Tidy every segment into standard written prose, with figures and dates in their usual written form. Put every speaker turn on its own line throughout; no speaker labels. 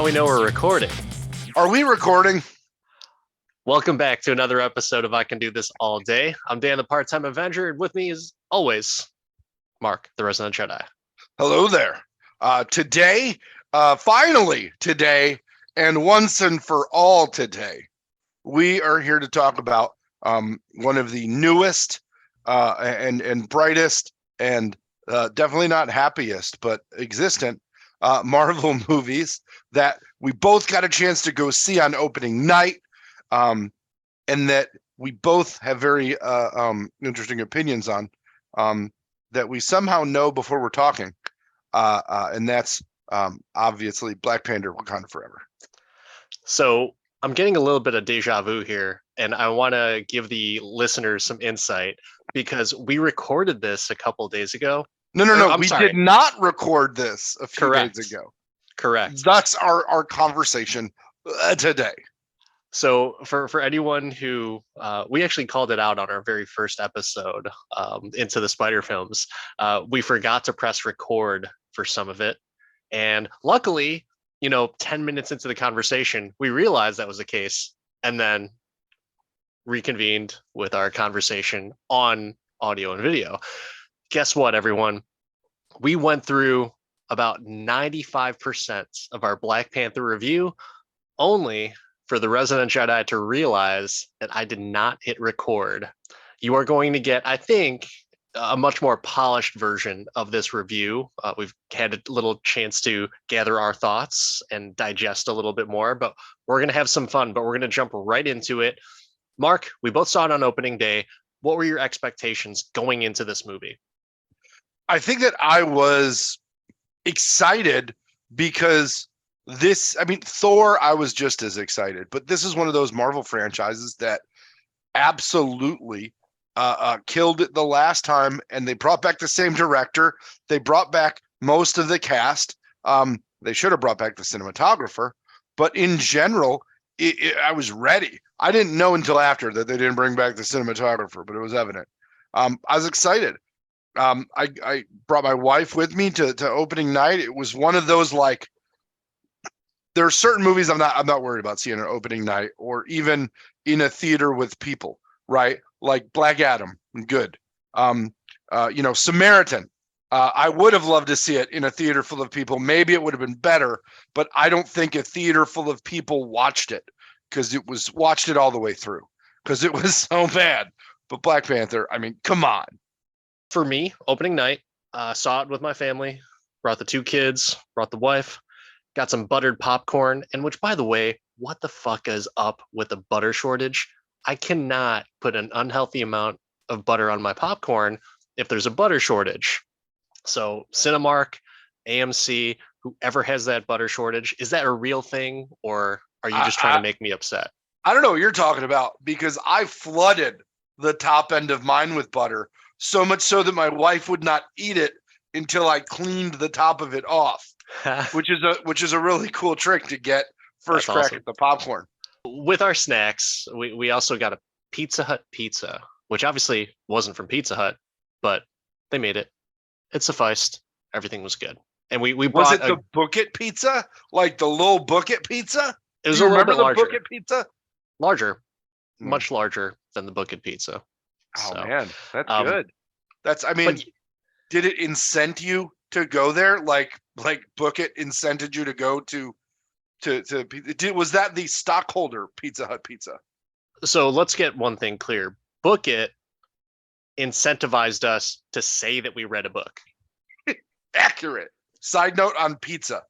Now we know we're recording.
Are we recording?
Welcome back to another episode of I Can Do This All Day. I'm Dan, the part-time Avenger, and with me is always Mark, the resident Jedi.
Hello there. Finally today, and once and for all today, we are here to talk about one of the newest and brightest and definitely not happiest, but existent Marvel movies that we both got a chance to go see on opening night, and that we both have very interesting opinions on, that we somehow know before we're talking, and that's obviously Black Panther Wakanda Forever.
So I'm getting a little bit of deja vu here, and I want to give the listeners some insight because we recorded this a couple days ago.
No. We did not record this a few days ago.
Correct.
That's our conversation today.
So for anyone who, we actually called it out on our very first episode, Into the Spider Films. We forgot to press record for some of it. And luckily, 10 minutes into the conversation, we realized that was the case and then reconvened with our conversation on audio and video. Guess what, everyone? We went through about 95% of our Black Panther review, only for the resident Jedi to realize that I did not hit record. You are going to get, I think, a much more polished version of this review. We've had a little chance to gather our thoughts and digest a little bit more, but we're going to have some fun, but we're going to jump right into it. Mark, we both saw it on opening day. What were your expectations going into this movie?
I think that I was excited because Thor, I was just as excited, but this is one of those Marvel franchises that absolutely killed it the last time, and they brought back the same director. They brought back most of the cast. They should have brought back the cinematographer, but in general, I was ready. I didn't know until after that they didn't bring back the cinematographer, but it was evident. I was excited. I brought my wife with me to opening night. It was one of those, like, there are certain movies I'm not worried about seeing an opening night or even in a theater with people, right? Like Black Adam, good. Samaritan. I would have loved to see it in a theater full of people. Maybe it would have been better, but I don't think a theater full of people watched it watched it all the way through because it was so bad. But Black Panther, come on.
For me, opening night, saw it with my family, brought the two kids, brought the wife, got some buttered popcorn, and which, by the way, what the fuck is up with the butter shortage? I cannot put an unhealthy amount of butter on my popcorn if there's a butter shortage. So Cinemark, AMC, whoever has that butter shortage, is that a real thing, or are you just trying to make me upset?
I don't know what you're talking about, because I flooded the top end of mine with butter, so much so that my wife would not eat it until I cleaned the top of it off, which is a really cool trick to get first
That's
crack
awesome.
at the popcorn.
With our snacks, we also got a Pizza Hut pizza, which obviously wasn't from Pizza Hut, but they made it. It sufficed. Everything was good. And we bought.
Was it the Book It pizza? Like the little Book It pizza?
It was a little bit larger.
Book It pizza?
Larger. Much larger than the Book It pizza.
Oh, so, man, that's good. Did it incent you to go there? Like Book It incented you to go to was that the stockholder Pizza Hut pizza?
So let's get one thing clear. Book It incentivized us to say that we read a book.
Accurate. Side note on pizza.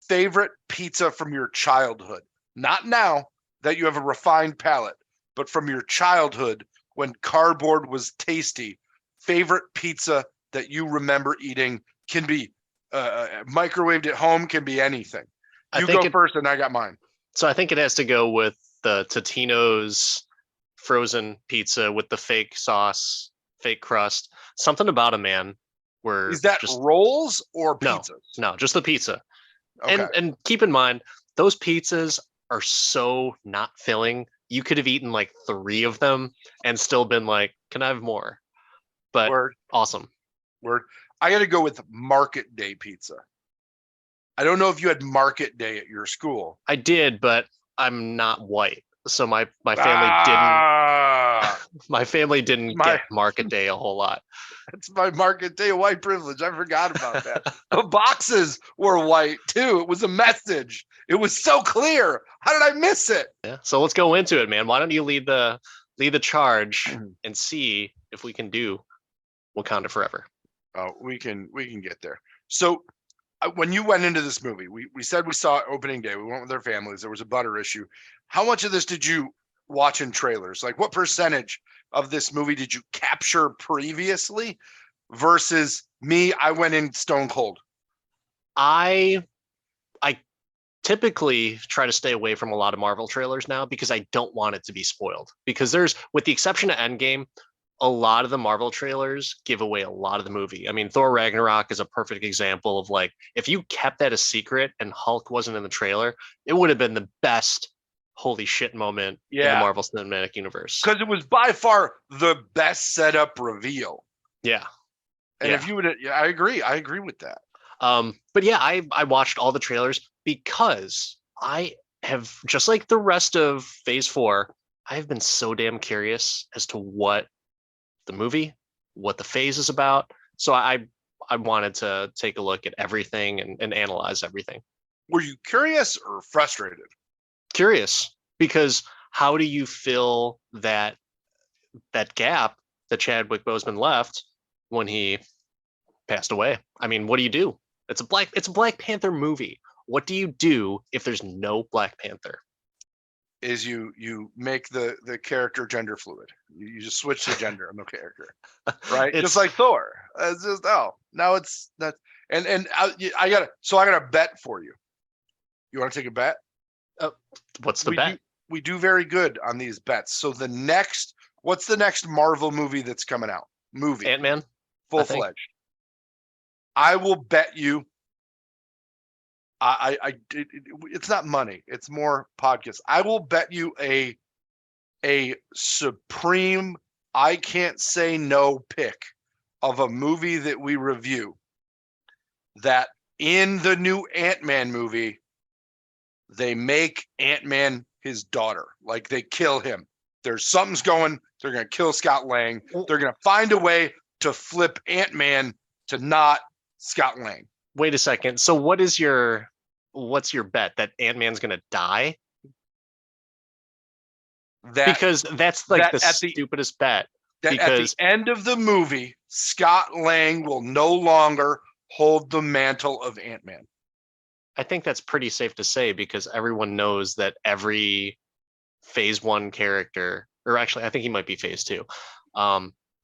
Favorite pizza from your childhood. Not now that you have a refined palate, but from your childhood when cardboard was tasty. Favorite pizza that you remember eating can be microwaved at home, can be anything. You go first and I got mine.
So I think it has to go with the Totino's frozen pizza with the fake sauce, fake crust. Something about a man.
Is that just rolls or pizzas?
No, just the pizza.
Okay.
And keep in mind, those pizzas are so not filling. You could have eaten like 3 of them and still been like, can I have more? But awesome.
I got to go with Market Day pizza. I don't know if you had market day at your school.
I did, but I'm not white, so my family didn't.
Ah,
My family didn't
my
get market day a whole lot.
that's my market day white privilege. I forgot about that. The boxes were white too. It was a message. It was so clear. How did I miss it?
Yeah. So let's go into it, man. Why don't you lead the charge and see if we can do Wakanda Forever?
Oh, we can get there. So when you went into this movie, we said we saw it opening day. We went with our families. There was a butter issue. How much of this did you watch in trailers? Like, what percentage of this movie did you capture previously versus me? I went in stone cold.
I I typically try to stay away from a lot of Marvel trailers now because I don't want it to be spoiled. Because there's, with the exception of Endgame, a lot of the Marvel trailers give away a lot of the movie. I mean, Thor Ragnarok is a perfect example of, like, if you kept that a secret and Hulk wasn't in the trailer, it would have been the best holy shit moment in the Marvel Cinematic Universe.
Because it was by far the best setup reveal.
Yeah.
And if you would, I agree. I agree with that.
But yeah, I watched all the trailers because I have, just like the rest of Phase 4, I have been so damn curious as to what the movie, what the phase is about. So I wanted to take a look at everything and analyze everything.
Were you curious or frustrated?
Curious, because how do you fill that gap that Chadwick Boseman left when he passed away? I mean, what do you do? It's a Black Panther movie. What do you do if there's no Black Panther?
Is you make the character gender fluid. You just switch the gender on the character, right? Just like Thor. It's just now it's that. And I got a bet for you. You want to take a bet?
What's the bet?
We do very good on these bets. So what's the next Marvel movie that's coming out?
Ant-Man,
full-fledged. I will bet you. It's not money. It's more podcast. I will bet you a supreme, I can't say no pick of a movie that we review, that in the new Ant-Man movie, they make Ant-Man his daughter. Like, they kill him. There's something's going. They're going to kill Scott Lang. They're going to find a way to flip Ant-Man to not Scott Lang.
Wait a second. So what's your bet? That Ant-Man's going to die? Because that's like the stupidest bet.
Because at the end of the movie, Scott Lang will no longer hold the mantle of Ant-Man.
I think that's pretty safe to say, because everyone knows that every Phase 1 character, or actually I think he might be Phase 2,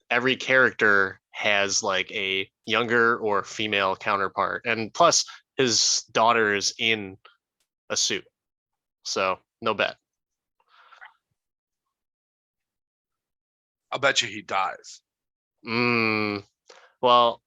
every character has like a younger or female counterpart, and plus his daughter is in a suit, so no bet.
I'll bet you he dies.
Well,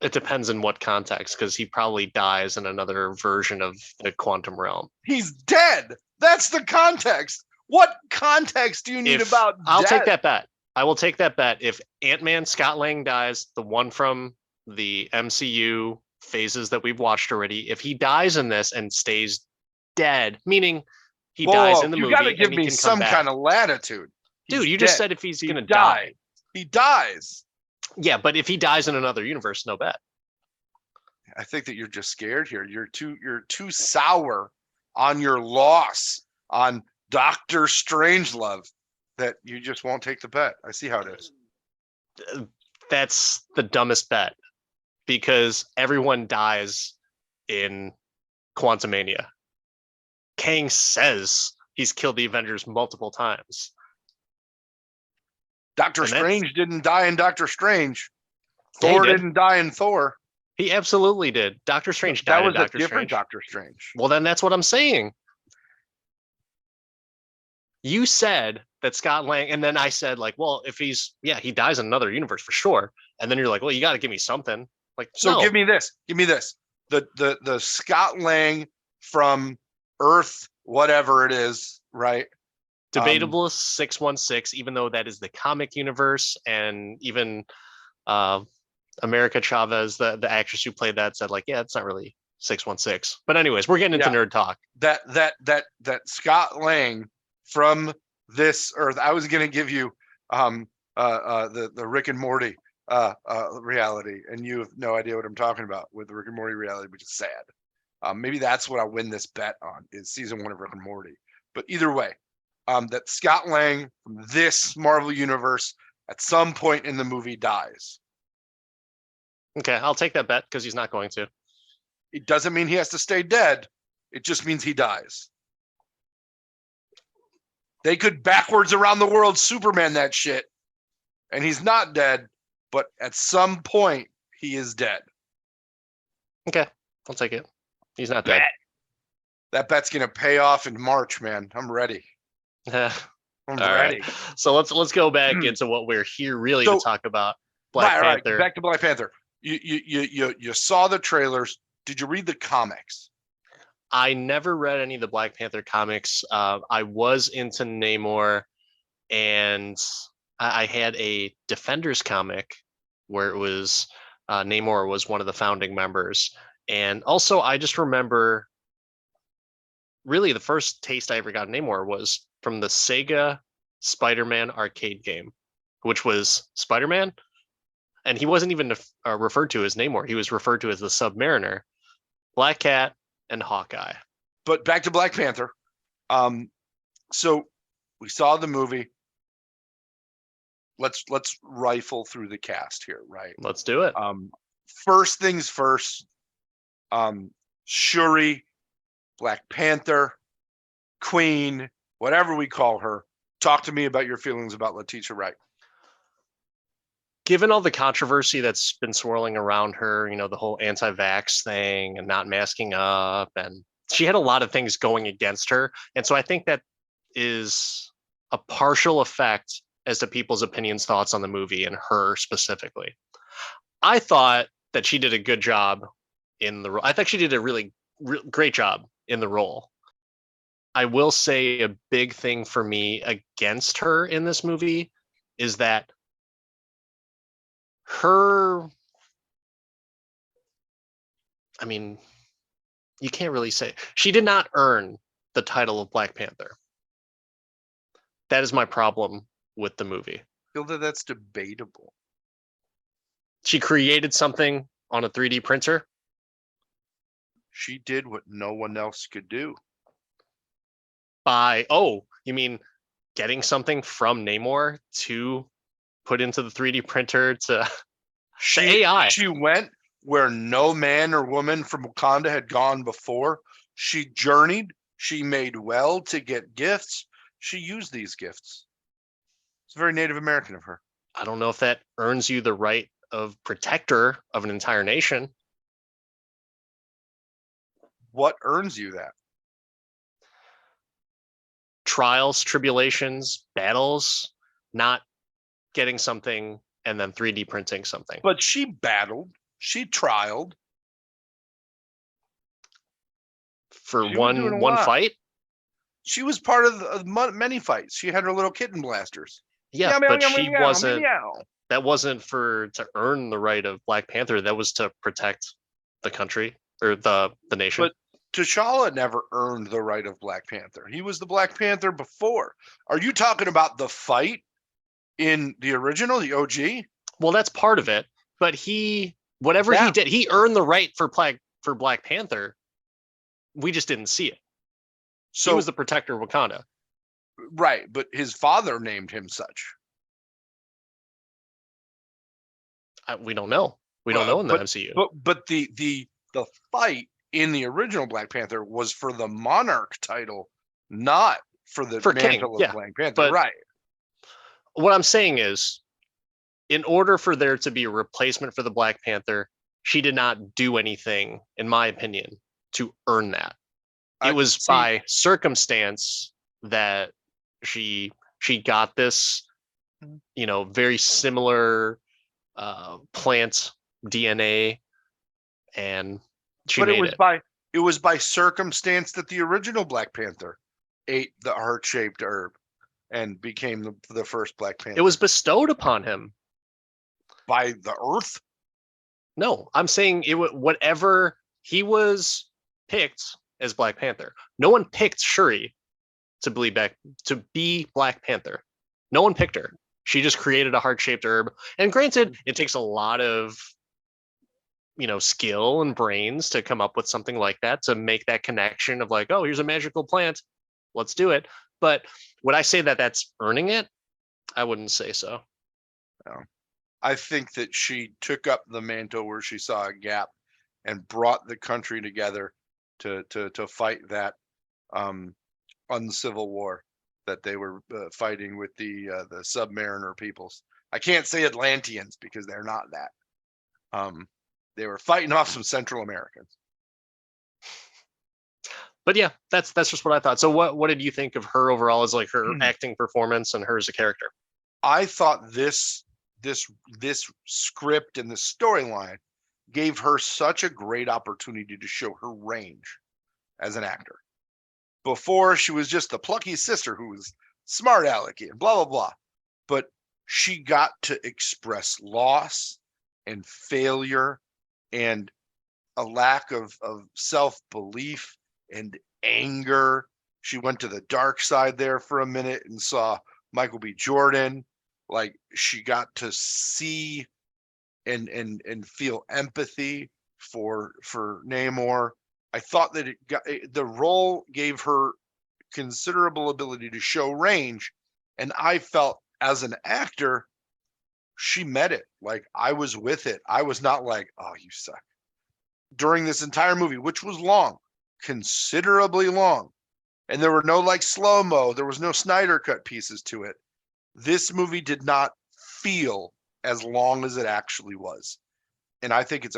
it depends in what context, because he probably dies in another version of the quantum realm.
He's dead. That's the context. What context do you need about
I'll take that bet. I will take that bet. If Ant-Man Scott Lang dies, the one from the MCU phases that we've watched already, if he dies in this and stays dead, meaning he dies in the movie,
you gotta give
and he
me
can
some
come back.
kind of latitude.
Dude, you just said if he's gonna die.
He dies.
Yeah, but if he dies in another universe, no bet.
I think that you're just scared here. You're too sour on your loss on Doctor Strangelove that you just won't take the bet. I see how it is.
That's the dumbest bet, because everyone dies in Quantumania. Kang says he's killed the Avengers multiple times.
Doctor Strange didn't die in Doctor Strange. Thor didn't die in Thor.
He absolutely did. Doctor Strange died in Doctor Strange. That was a different
Doctor Strange.
Well, then that's what I'm saying. You said that Scott Lang, and then I said, like, well, if he dies in another universe for sure. And then you're like, well, you got to give me something. Like,
so no. Give me this. The Scott Lang from Earth, whatever it is, right?
Debatable 616, even though that is the comic universe, and even America Chavez, the actress who played that, said, like, yeah, it's not really 616. But anyways, we're getting into nerd talk.
That Scott Lang from this Earth. I was gonna give you the Rick and Morty reality, and you have no idea what I'm talking about with the Rick and Morty reality, which is sad. Maybe that's what I win this bet on, is season 1 of Rick and Morty. But either way, that Scott Lang from this Marvel universe at some point in the movie dies.
Okay, I'll take that bet because he's not going to.
It doesn't mean he has to stay dead. It just means he dies. They could backwards around the world Superman that shit, and he's not dead, but at some point he is dead.
Okay, I'll take it. He's not dead.
That bet's gonna pay off in March, man. I'm ready. I'm ready.
Right. So let's go back into what we're here really to talk about. Black Panther.
Right. Back to Black Panther. You saw the trailers. Did you read the comics?
I never read any of the Black Panther comics. I was into Namor, and I had a Defenders comic where it was Namor was one of the founding members. And also, I just remember really the first taste I ever got of Namor was from the Sega Spider-Man arcade game, which was Spider-Man. And he wasn't even referred to as Namor. He was referred to as the Submariner, Black Cat, and Hawkeye.
But back to Black Panther. So we saw the movie. Let's rifle through the cast here, right?
Let's do it.
First things first. Shuri, Black Panther, Queen, whatever we call her. Talk to me about your feelings about Letitia Wright.
Given all the controversy that's been swirling around her, the whole anti-vax thing and not masking up, and she had a lot of things going against her. And so I think that is a partial effect as to people's opinions, thoughts on the movie and her specifically. I thought that she did a good job in the role. I think she did a really great job in the role. I will say a big thing for me against her in this movie is that you can't really say she did not earn the title of Black Panther. That is my problem with the movie.
I feel that that's debatable.
She created something on a 3D printer.
She did what no one else could do.
You mean getting something from Namor to put into the 3D printer to AI.
She went where no man or woman from Wakanda had gone before. She journeyed. She made well to get gifts. She used these gifts. It's very Native American of her.
I don't know if that earns you the right of protector of an entire nation.
What earns you that?
Trials, tribulations, battles, not getting something and then 3D printing something.
But she battled. She trialed.
For one fight?
She was part of many fights. She had her little kitten blasters.
Yeah, but she wasn't. That wasn't to earn the right of Black Panther. That was to protect the country or the nation.
But T'Challa never earned the right of Black Panther. He was the Black Panther before. Are you talking about the fight in the original, the OG?
Well, that's part of it. But he did, he earned the right for Black Panther. We just didn't see it. So he was the protector of Wakanda.
Right, but his father named him such.
We don't know. We don't know in the MCU.
But the fight in the original Black Panther was for the Monarch title, not for mantle
King,
of Black Panther. But right.
What I'm saying is, in order for there to be a replacement for the Black Panther, she did not do anything, in my opinion, to earn that. It was by circumstance that she got this, very similar plant DNA, and
it was by circumstance that the original Black Panther ate the heart-shaped herb and became the first Black Panther.
It was bestowed upon him
by the Earth.
No, I'm saying whatever he was picked as Black Panther. No one picked Shuri to be Black Panther. No one picked her. She just created a heart-shaped herb. And granted, it takes a lot of skill and brains to come up with something like that, to make that connection of like, oh, here's a magical plant, let's do it. But would I say that that's earning it? I wouldn't say so.
No. I think that she took up the mantle where she saw a gap and brought the country together to fight that uncivil war that they were fighting with the Submariner peoples. I can't say Atlanteans because they're not that. They were fighting off some Central Americans.
But yeah, that's just what I thought. So what did you think of her overall as like her acting performance and her as a character?
I thought this script and the storyline gave her such a great opportunity to show her range as an actor. Before, she was just the plucky sister who was smart alecky and blah blah blah, but she got to express loss and failure and a lack of self-belief and anger. She went to the dark side there for a minute and saw Michael B. Jordan. Like, she got to see and feel empathy for Namor. I thought that the role gave her considerable ability to show range, and I felt as an actor she met it. Like, I was with it. I was not like, oh, you suck. During this entire movie, which was long, considerably long, and there were no like slow-mo, there was no Snyder cut pieces to it. This movie did not feel as long as it actually was. And I think it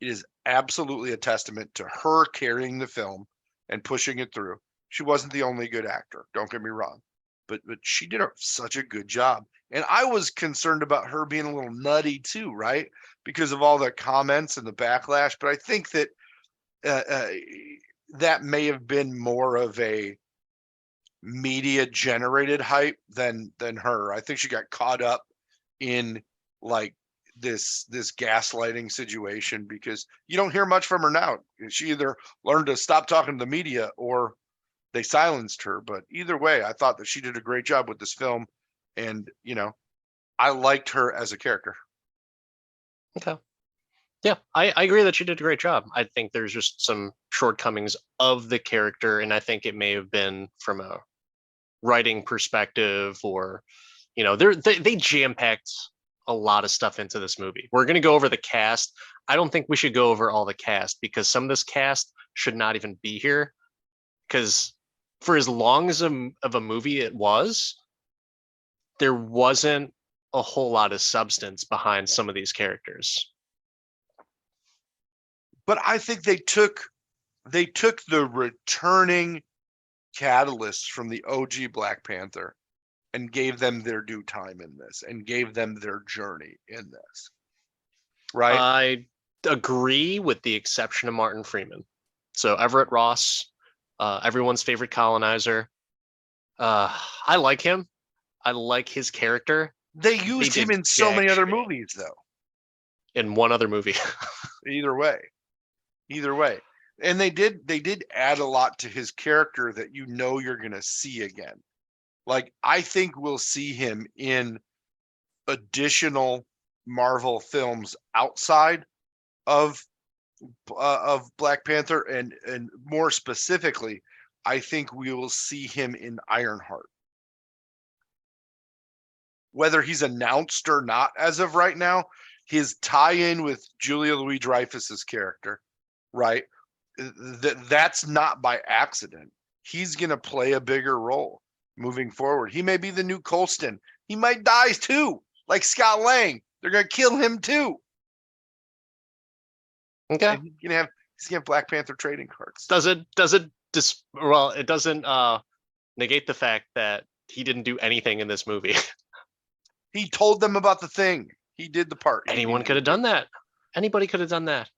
is absolutely a testament to her carrying the film and pushing it through. She wasn't the only good actor, don't get me wrong, but she did such a good job. And I was concerned about her being a little nutty too, right? Because of all the comments and the backlash. But I think that that may have been more of a media generated hype than her. I think she got caught up in like this gaslighting situation, because you don't hear much from her now. She either learned to stop talking to the media or they silenced her. But either way, I thought that she did a great job with this film, and I liked her as a character.
Okay. Yeah, I agree that she did a great job. I think there's just some shortcomings of the character, and I think it may have been from a writing perspective, or they jam-packed a lot of stuff into this movie. We're going to go over the cast. I don't think we should go over all the cast, because some of this cast should not even be here, because for as long as of a movie it was, there wasn't a whole lot of substance behind some of these characters.
But I think they took the returning catalysts from the OG Black Panther and gave them their due time in this, and gave them their journey in this. Right?
I agree, with the exception of Martin Freeman. So Everett Ross, everyone's favorite colonizer. I like him. I like his character.
They used him in so many other movies, though.
In one other movie.
Either way. And they did add a lot to his character that you're going to see again. Like, I think we'll see him in additional Marvel films outside of Black Panther, and more specifically, I think we will see him in Ironheart. Whether he's announced or not as of right now, his tie-in with Julia Louis-Dreyfus's character, right? That's not by accident. He's going to play a bigger role moving forward. He may be the new Colston. He might die too, like Scott Lang. They're going to kill him too.
Okay.
And he's gonna have Black Panther trading cards.
It doesn't negate the fact that he didn't do anything in this movie.
He told them about the thing. He did the part.
Anyone could have done that. Anybody could have done that.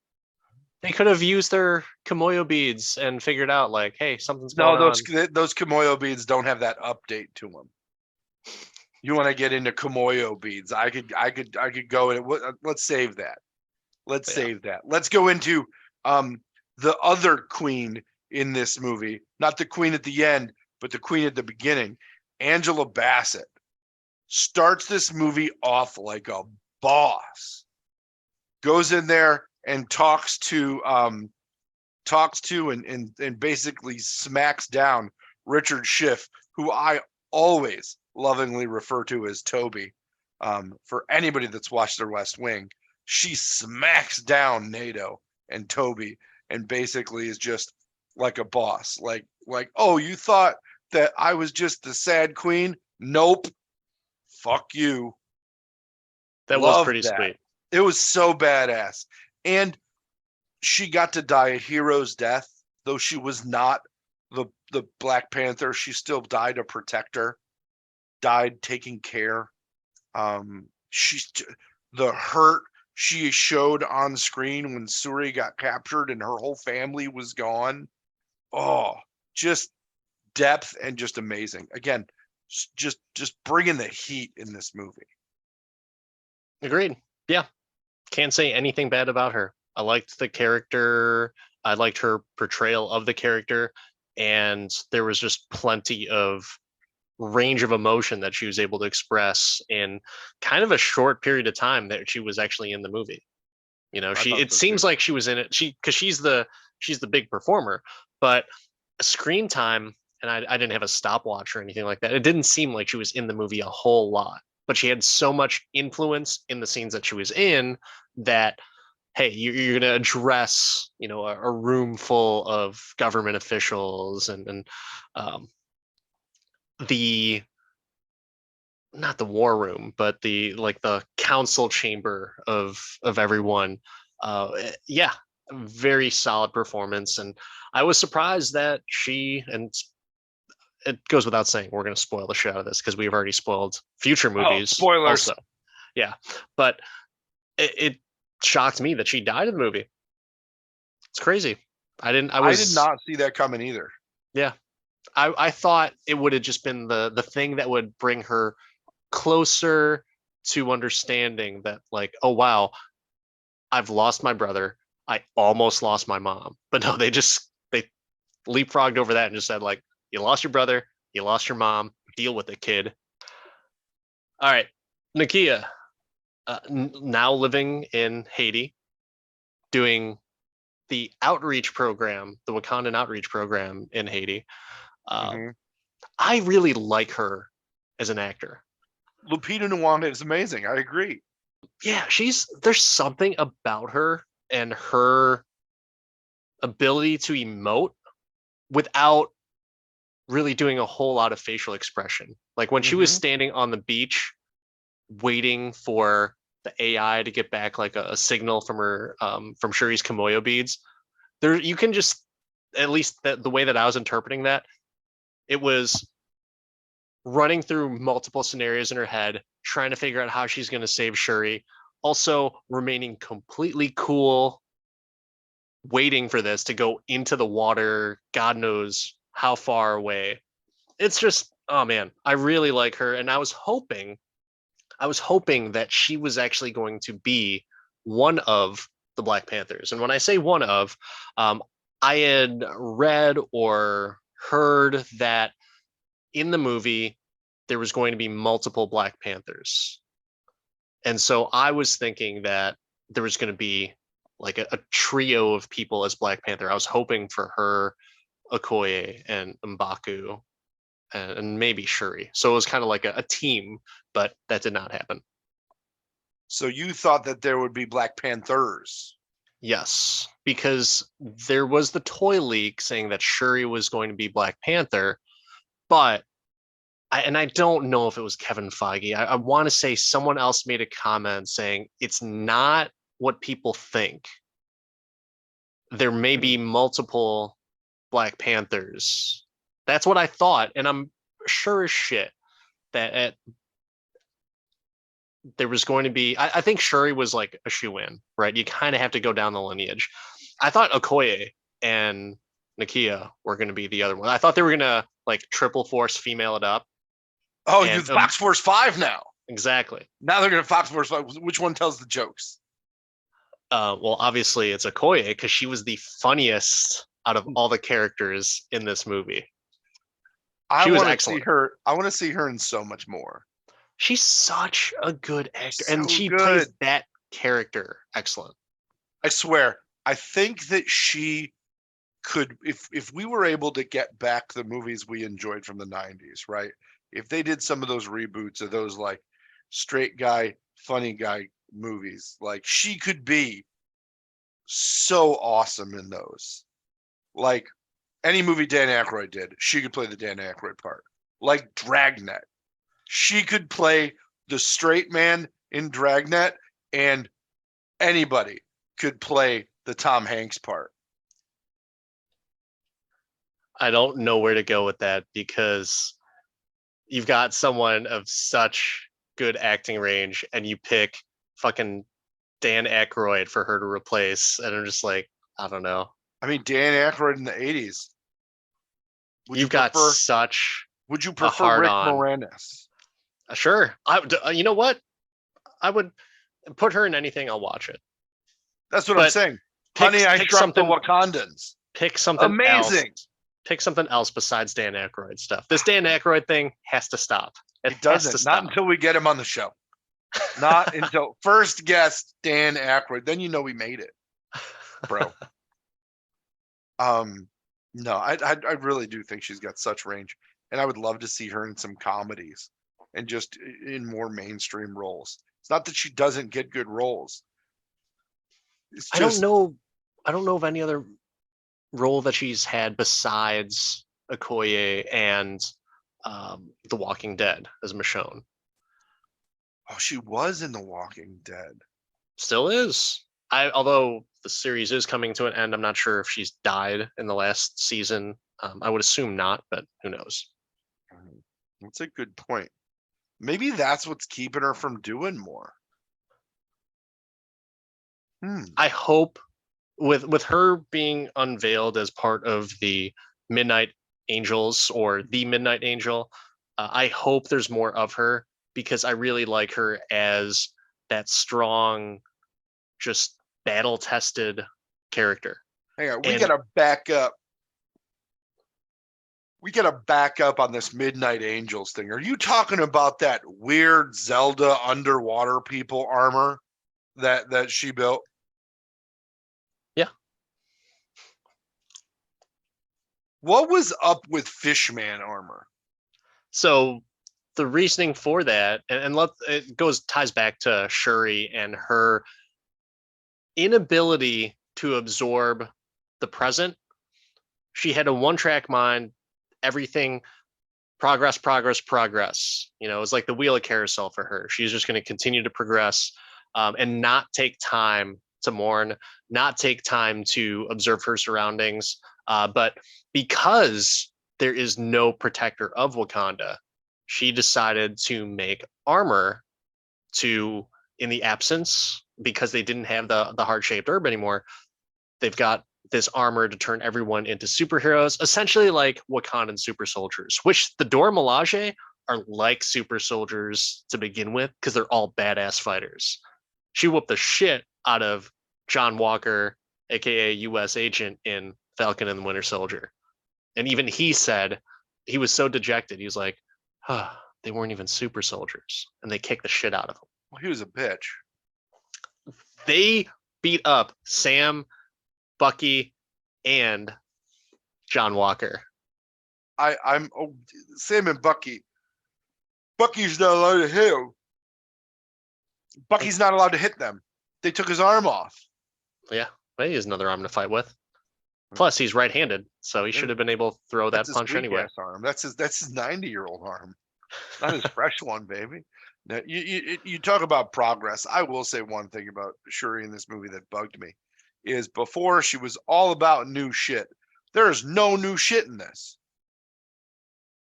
They could have used their Kimoyo beads and figured out, like, hey, something's going on.
No, those Kimoyo beads don't have that update to them. You want to get into Kimoyo beads? I could go and let's save that. Let's go into The other queen in this movie, not the queen at the end, but the queen at the beginning, Angela Bassett, starts this movie off like a boss. Goes in there and talks to and basically smacks down Richard Schiff, who I always lovingly refer to as Toby. For anybody that's watched The West Wing, she smacks down NATO and Toby and basically is just like a boss. Like, oh, you thought that I was just the sad queen? Nope. Fuck you.
That was
Love
pretty
that.
sweet.
It was so badass. And she got to die a hero's death, though she was not the Black Panther. She still died a protector, died taking care. She's the hurt she showed on screen when Suri got captured and her whole family was gone. Oh, just depth and just amazing. Again, just bringing the heat in this movie.
Agreed. Yeah. Can't say anything bad about her. I liked the character. I liked her portrayal of the character. And there was just plenty of range of emotion that she was able to express in kind of a short period of time that she was actually in the movie. You know, it seems like she was in it. Because she's the big performer, but screen time, and I didn't have a stopwatch or anything like that. It didn't seem like she was in the movie a whole lot, but she had so much influence in the scenes that she was in that, hey, you're going to address, you know, a room full of government officials and the not the war room, but the council chamber of everyone. Yeah, very solid performance, and I was surprised that she, and it goes without saying we're going to spoil the shit out of this because we've already spoiled future movies.
Spoilers.
Also, yeah, but it shocked me that she died in the movie. It's crazy. I did
not see that coming either.
Yeah, I thought it would have just been the thing that would bring her closer to understanding that, like, oh wow, I've lost my brother, I almost lost my mom. But no, they leapfrogged over that and just said, like, you lost your brother, you lost your mom, deal with it, kid. All right, Nakia, now living in Haiti, doing the outreach program, the Wakandan outreach program in Haiti. I really like her as an actor.
Lupita Nyong'o is amazing. I agree.
Yeah, there's something about her and her ability to emote without really doing a whole lot of facial expression. Like when she was standing on the beach waiting for the AI to get back like a signal from her from Shuri's Kimoyo beads, there you can just, at least the way that I was interpreting that, it was running through multiple scenarios in her head, trying to figure out how she's going to save Shuri, also remaining completely cool, waiting for this to go into the water, God knows how far away. It's just, oh man, I really like her, and I was hoping that she was actually going to be one of the Black Panthers. And when I say one of, I had read or heard that in the movie there was going to be multiple Black Panthers. And so I was thinking that there was going to be like a trio of people as Black Panther. I was hoping for her, Okoye, and M'Baku, and maybe Shuri. So it was kind of like a team, but that did not happen.
So you thought that there would be Black Panthers?
Yes, because there was the toy leak saying that Shuri was going to be Black Panther, but I don't know if it was Kevin Feige. I want to say someone else made a comment saying it's not what people think. There may be multiple Black Panthers. That's what I thought, and I'm sure as shit that there was going to be. I think Shuri was like a shoe-in, right? You kind of have to go down the lineage. I thought Okoye and Nakia were going to be the other one. I thought they were going to like triple force female it up.
Oh, you Fox Force 5 now.
Exactly.
Now they're going to Fox Force 5. Which one tells the jokes?
Well, obviously it's Okoye because she was the funniest out of all the characters in this movie.
I
She was
want to see
excellent.
her. I want to see her in so much more.
She's such a good actor, and
So
she
good.
plays that character excellent.
I swear. I think that she could, if we were able to get back the movies we enjoyed from the 90s, right? If they did some of those reboots of those like straight guy, funny guy movies, like she could be so awesome in those. Like any movie Dan Aykroyd did, she could play the Dan Aykroyd part. Like Dragnet, she could play the straight man in Dragnet, and anybody could play the Tom Hanks part.
I don't know where to go with that because you've got someone of such good acting range, and you pick fucking Dan Aykroyd for her to replace, and I'm just like, I don't know.
I mean, Dan Aykroyd in the 80s. Would you
You've got
prefer?
such
Would you
a
prefer
hard
Rick
on.
Moranis?
Sure, you know what? I would put her in anything. I'll watch it.
That's what I'm
But
saying.
pick
Honey, I
pick
Shrunk the
something.
Wakandans.
Pick something else.
Amazing.
Pick something else besides Dan Aykroyd stuff. This Dan Aykroyd thing has to stop. It
It
has to
doesn't. Not
stop.
until we get him on the show. Not until first guest Dan Aykroyd. Then you know we made it, bro. No, I really do think she's got such range, and I would love to see her in some comedies and just in more mainstream roles. It's not that she doesn't get good roles. It's
I don't
just
know. I don't know of any other role that she's had besides Okoye and The Walking Dead as Michonne.
she was in The Walking Dead.
Still is. Although the series is coming to an end, I'm not sure if she's died in the last season. I would assume not, but who knows?
That's a good point. Maybe that's what's keeping her from doing more.
I hope with her being unveiled as part of the Midnight Angels or the Midnight Angel, I hope there's more of her because I really like her as that strong, just battle tested character.
Hang on, we
And
gotta back up. We gotta back up on this Midnight Angels thing. Are you talking about that weird Zelda underwater people armor that she built?
yeah,
What was up with Fishman armor?
so the reasoning for that, and it ties back to Shuri and her inability to absorb the present. She had a one-track mind, everything progress, progress, progress. You know, it was like the wheel of carousel for her. She's just going to continue to progress and not take time to mourn, not take time to observe her surroundings. But because there is no protector of Wakanda, she decided to make armor to, in the absence, because they didn't have the heart-shaped herb anymore, they've got this armor to turn everyone into superheroes, essentially like Wakandan super soldiers, which the Dora Milaje are like super soldiers to begin with because they're all badass fighters. She whooped the shit out of John Walker, aka U.S. agent in Falcon and the Winter Soldier, and even he said he was so dejected. He was like, they weren't even super soldiers, and they kicked the shit out of him.
Well, he was a bitch.
They beat up Sam, Bucky, and John Walker.
I'm Sam and Bucky. Bucky's not allowed to hit him. Bucky's not allowed to hit them. They took his arm off.
Yeah, well, he has another arm to fight with. Plus, he's right-handed, so he should have been able to throw that punch anyway.
Arm. That's his 90-year-old arm, not his fresh one, baby. Now, you talk about progress. I will say one thing about Shuri in this movie that bugged me is before she was all about new shit. There is no new shit in this.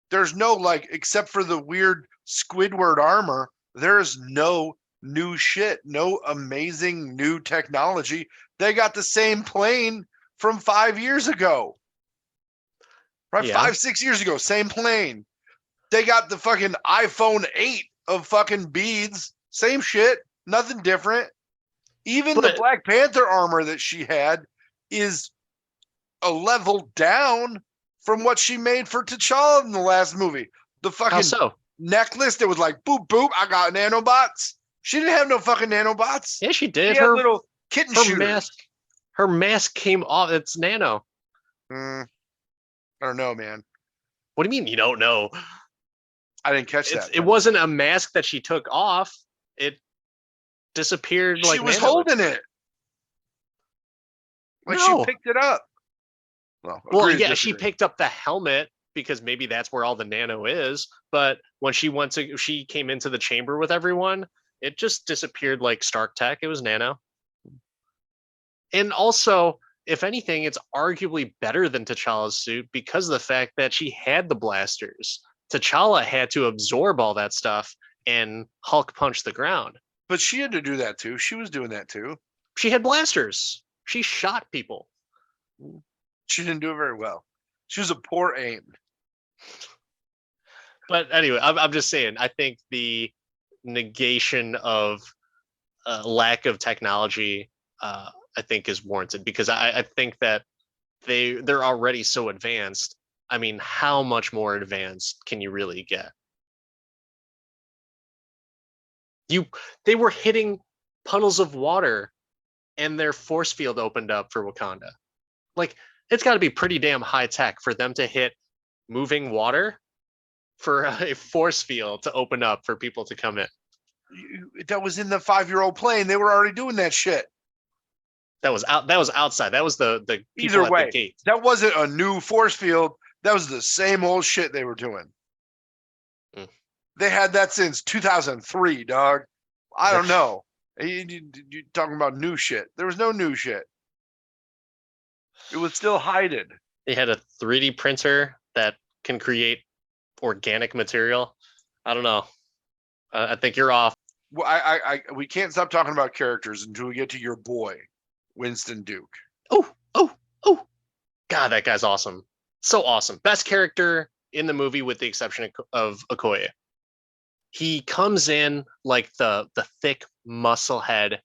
There's no except for the weird Squidward armor. There is no new shit, no amazing new technology. They got the same plane from 5 years ago. Right? Yeah. 5-6 years ago, same plane. They got the fucking iPhone 8 of fucking beads. Same shit. Nothing different. Even the
But
Black Panther armor that she had is a level down from what she made for T'Challa in the last movie. The
how
fucking
so?
necklace that was like boop boop, I got nanobots. She didn't have no fucking nanobots.
Yeah, she
She
did.
had little kitten
Her
shooters.
mask her mask came off. It's nano.
I don't know, man.
What do you mean you don't know?
I didn't catch that.
It wasn't a mask that she took off. It disappeared
She
like
was
nano.
holding it. Like she
No.
picked it up. Well,
Well,
agree to
yeah, she
disagree.
picked up the helmet because maybe that's where all the nano is. But when she came into the chamber with everyone, it just disappeared like Stark Tech. It was nano. And also, if anything, it's arguably better than T'Challa's suit because of the fact that she had the blasters. T'Challa had to absorb all that stuff and Hulk punch the ground.
But she had to do that too. She was doing that too.
She had blasters. She shot people.
She didn't do it very well. She was a poor aim.
But anyway, I'm just saying, I think the negation of lack of technology, I think, is warranted because I think that they're already so advanced. I mean, how much more advanced can you really get? They were hitting puddles of water and their force field opened up for Wakanda. Like, it's got to be pretty damn high tech for them to hit moving water for a force field to open up for people to come in.
That was in the 5-year-old plane. They were already doing that shit.
That was outside. That was the people
Either
at
way,
the gate.
that wasn't a new force field. That was the same old shit they were doing. They had that since 2003, dog. I don't know. You're talking about new shit. There was no new shit. It was still hidden.
They had a 3D printer that can create organic material. I don't know. I think you're off.
Well, we can't stop talking about characters until we get to your boy, Winston Duke.
Oh. God, that guy's awesome. So awesome. Best character in the movie with the exception of Okoye. He comes in like the thick muscle head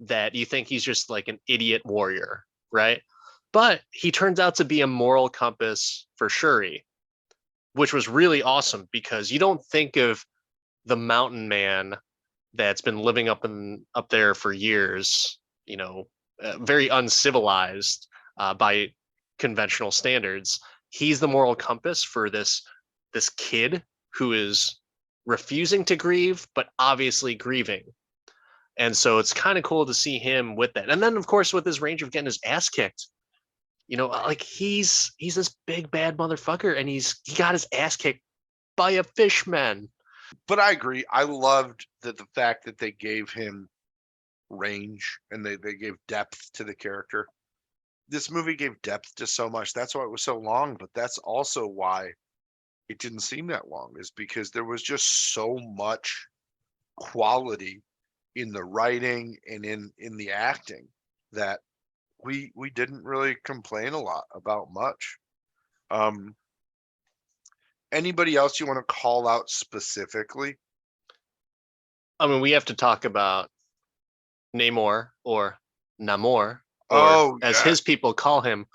that you think he's just like an idiot warrior, right? But he turns out to be a moral compass for Shuri, which was really awesome because you don't think of the mountain man that's been living up there for years, very uncivilized by conventional standards. He's the moral compass for this kid who is refusing to grieve, but obviously grieving. And so it's kind of cool to see him with that. And then, of course, with his range of getting his ass kicked, like he's this big bad motherfucker, and he got his ass kicked by a fishman.
But I agree. I loved the fact that they gave him range and they gave depth to the character. This movie gave depth to so much. That's why it was so long, but that's also why it didn't seem that long, is because there was just so much quality in the writing and in the acting that we didn't really complain a lot about much. Anybody else you want to call out specifically?
I mean, we have to talk about Namor or Namor,
Oh,
as
yeah.
his people call him,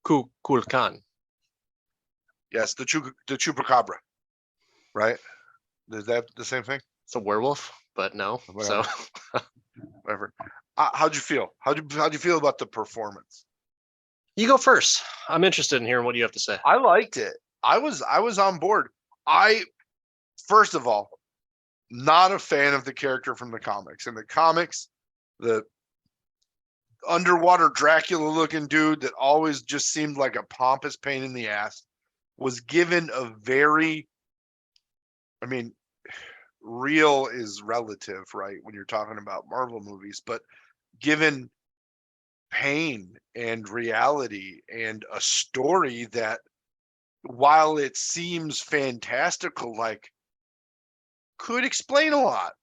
Kulkan.
Yes, the chupacabra, right? Is that the same thing?
It's a werewolf, but no.
Whatever.
So
Whatever. How'd you feel? How'd you feel about the performance?
you go first. I'm interested in hearing what you have to say.
I liked it. I was on board. First of all, not a fan of the character from the comics. In the comics, the underwater Dracula looking dude that always just seemed like a pompous pain in the ass was given a very, I mean, real is relative, right? When you're talking about Marvel movies, but given pain and reality and a story that, while it seems fantastical, like could explain a lot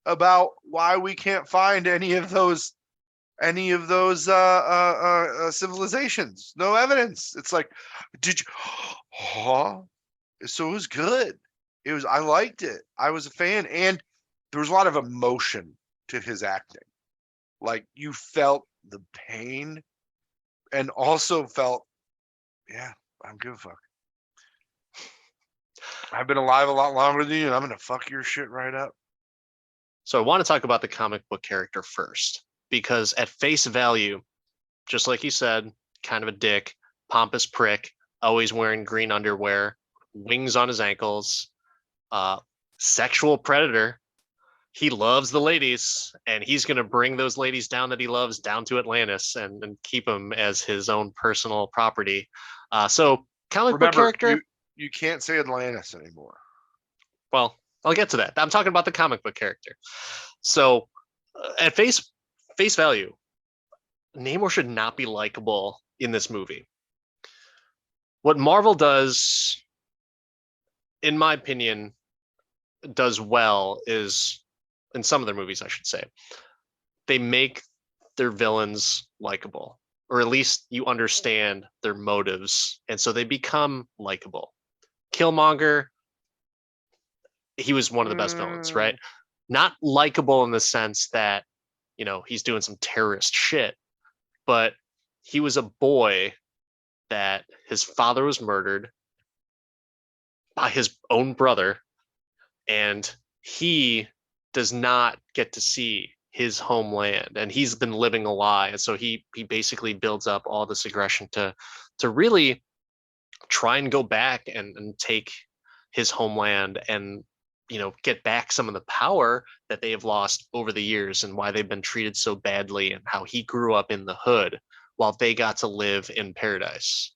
about why we can't find any of those civilizations. No evidence. It's like, did you? Huh? So it was good. I liked it. I was a fan, and there was a lot of emotion to his acting. like you felt the pain and also felt, yeah, I don't give a fuck. I've been alive a lot longer than you, and I'm gonna fuck your shit right up.
So I want to talk about the comic book character first, because at face value, just like you said, kind of a dick, pompous prick, always wearing green underwear, wings on his ankles, uh, sexual predator. He loves the ladies, and he's going to bring those ladies down that he loves down to Atlantis and keep them as his own personal property. So, comic book
Remember,
character.
you can't say Atlantis anymore.
Well, I'll get to that. I'm talking about the comic book character. So, at face value, Namor should not be likable in this movie. What Marvel does, in my opinion, does well is, in some of their movies, I should say, they make their villains likable, or at least you understand their motives, and so they become likable. Killmonger, he was one of the best villains, right? Not likable in the sense that, he's doing some terrorist shit, but he was a boy that his father was murdered by his own brother, and he does not get to see his homeland, and he's been living a lie, and so he basically builds up all this aggression to really try and go back and take his homeland, and get back some of the power that they have lost over the years, and why they've been treated so badly, and how he grew up in the hood while they got to live in paradise.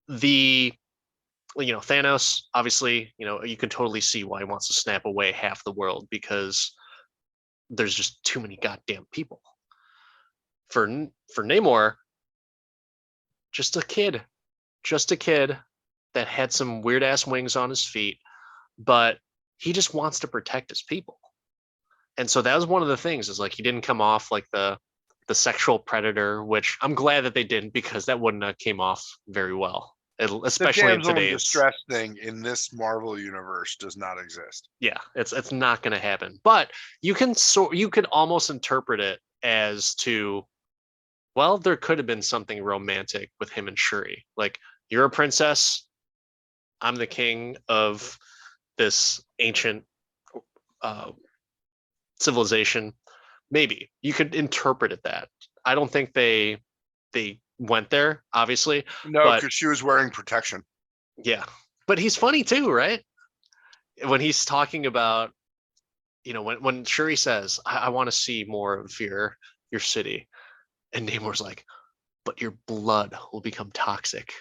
The Thanos, obviously, you can totally see why he wants to snap away half the world, because there's just too many goddamn people. For Namor, just a kid, just a kid that had some weird ass wings on his feet, but he just wants to protect his people. And so that was one of the things, is like, he didn't come off like the sexual predator, which I'm glad that they didn't, because that wouldn't have came off very well,
The
especially in
damsel in
today's.
distress thing in this Marvel universe does not exist.
Yeah, it's not going to happen. But you can almost interpret it as to, well, there could have been something romantic with him and Shuri. Like, you're a princess, I'm the king of this ancient uh, civilization. Maybe you could interpret it that. I don't think they went there, obviously,
No,
but
because she was wearing protection.
yeah. But he's funny too, right? When he's talking about, when Shuri says, "I want to see more of your city," and Namor's like, "But your blood will become toxic.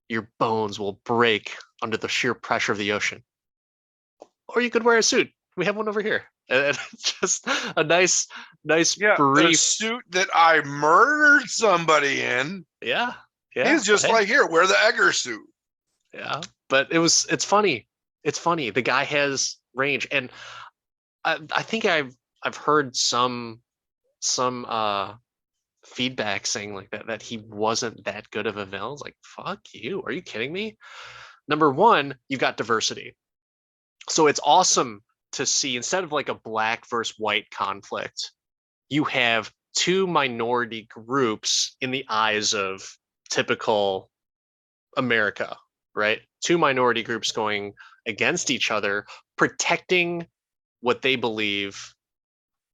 Your bones will break under the sheer pressure of the ocean. Or you could wear a suit. We have one over here." And it's just a nice
Yeah, the
brief.
suit that I murdered somebody in.
Yeah, yeah.
He's just
Hey,
like, here, wear the Egger suit.
yeah. But it's funny. It's funny. The guy has range, and I think I've heard some feedback saying like that he wasn't that good of a villain. It's like, fuck you. Are you kidding me? Number one, you've got diversity. So it's awesome to see, instead of like a black versus white conflict, you have two minority groups in the eyes of typical America, right? Two minority groups going against each other, protecting what they believe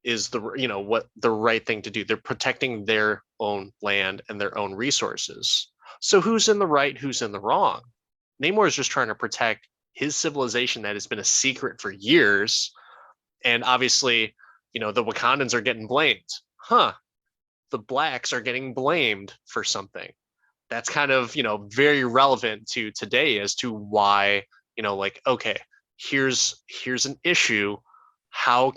is what the right thing to do. They're protecting their own land and their own resources. So who's in the right, who's in the wrong? Namor is just trying to protect his civilization that has been a secret for years, and obviously, the Wakandans are getting blamed. Huh? The blacks are getting blamed for something. That's kind of, very relevant to today as to why, like, okay, here's an issue. How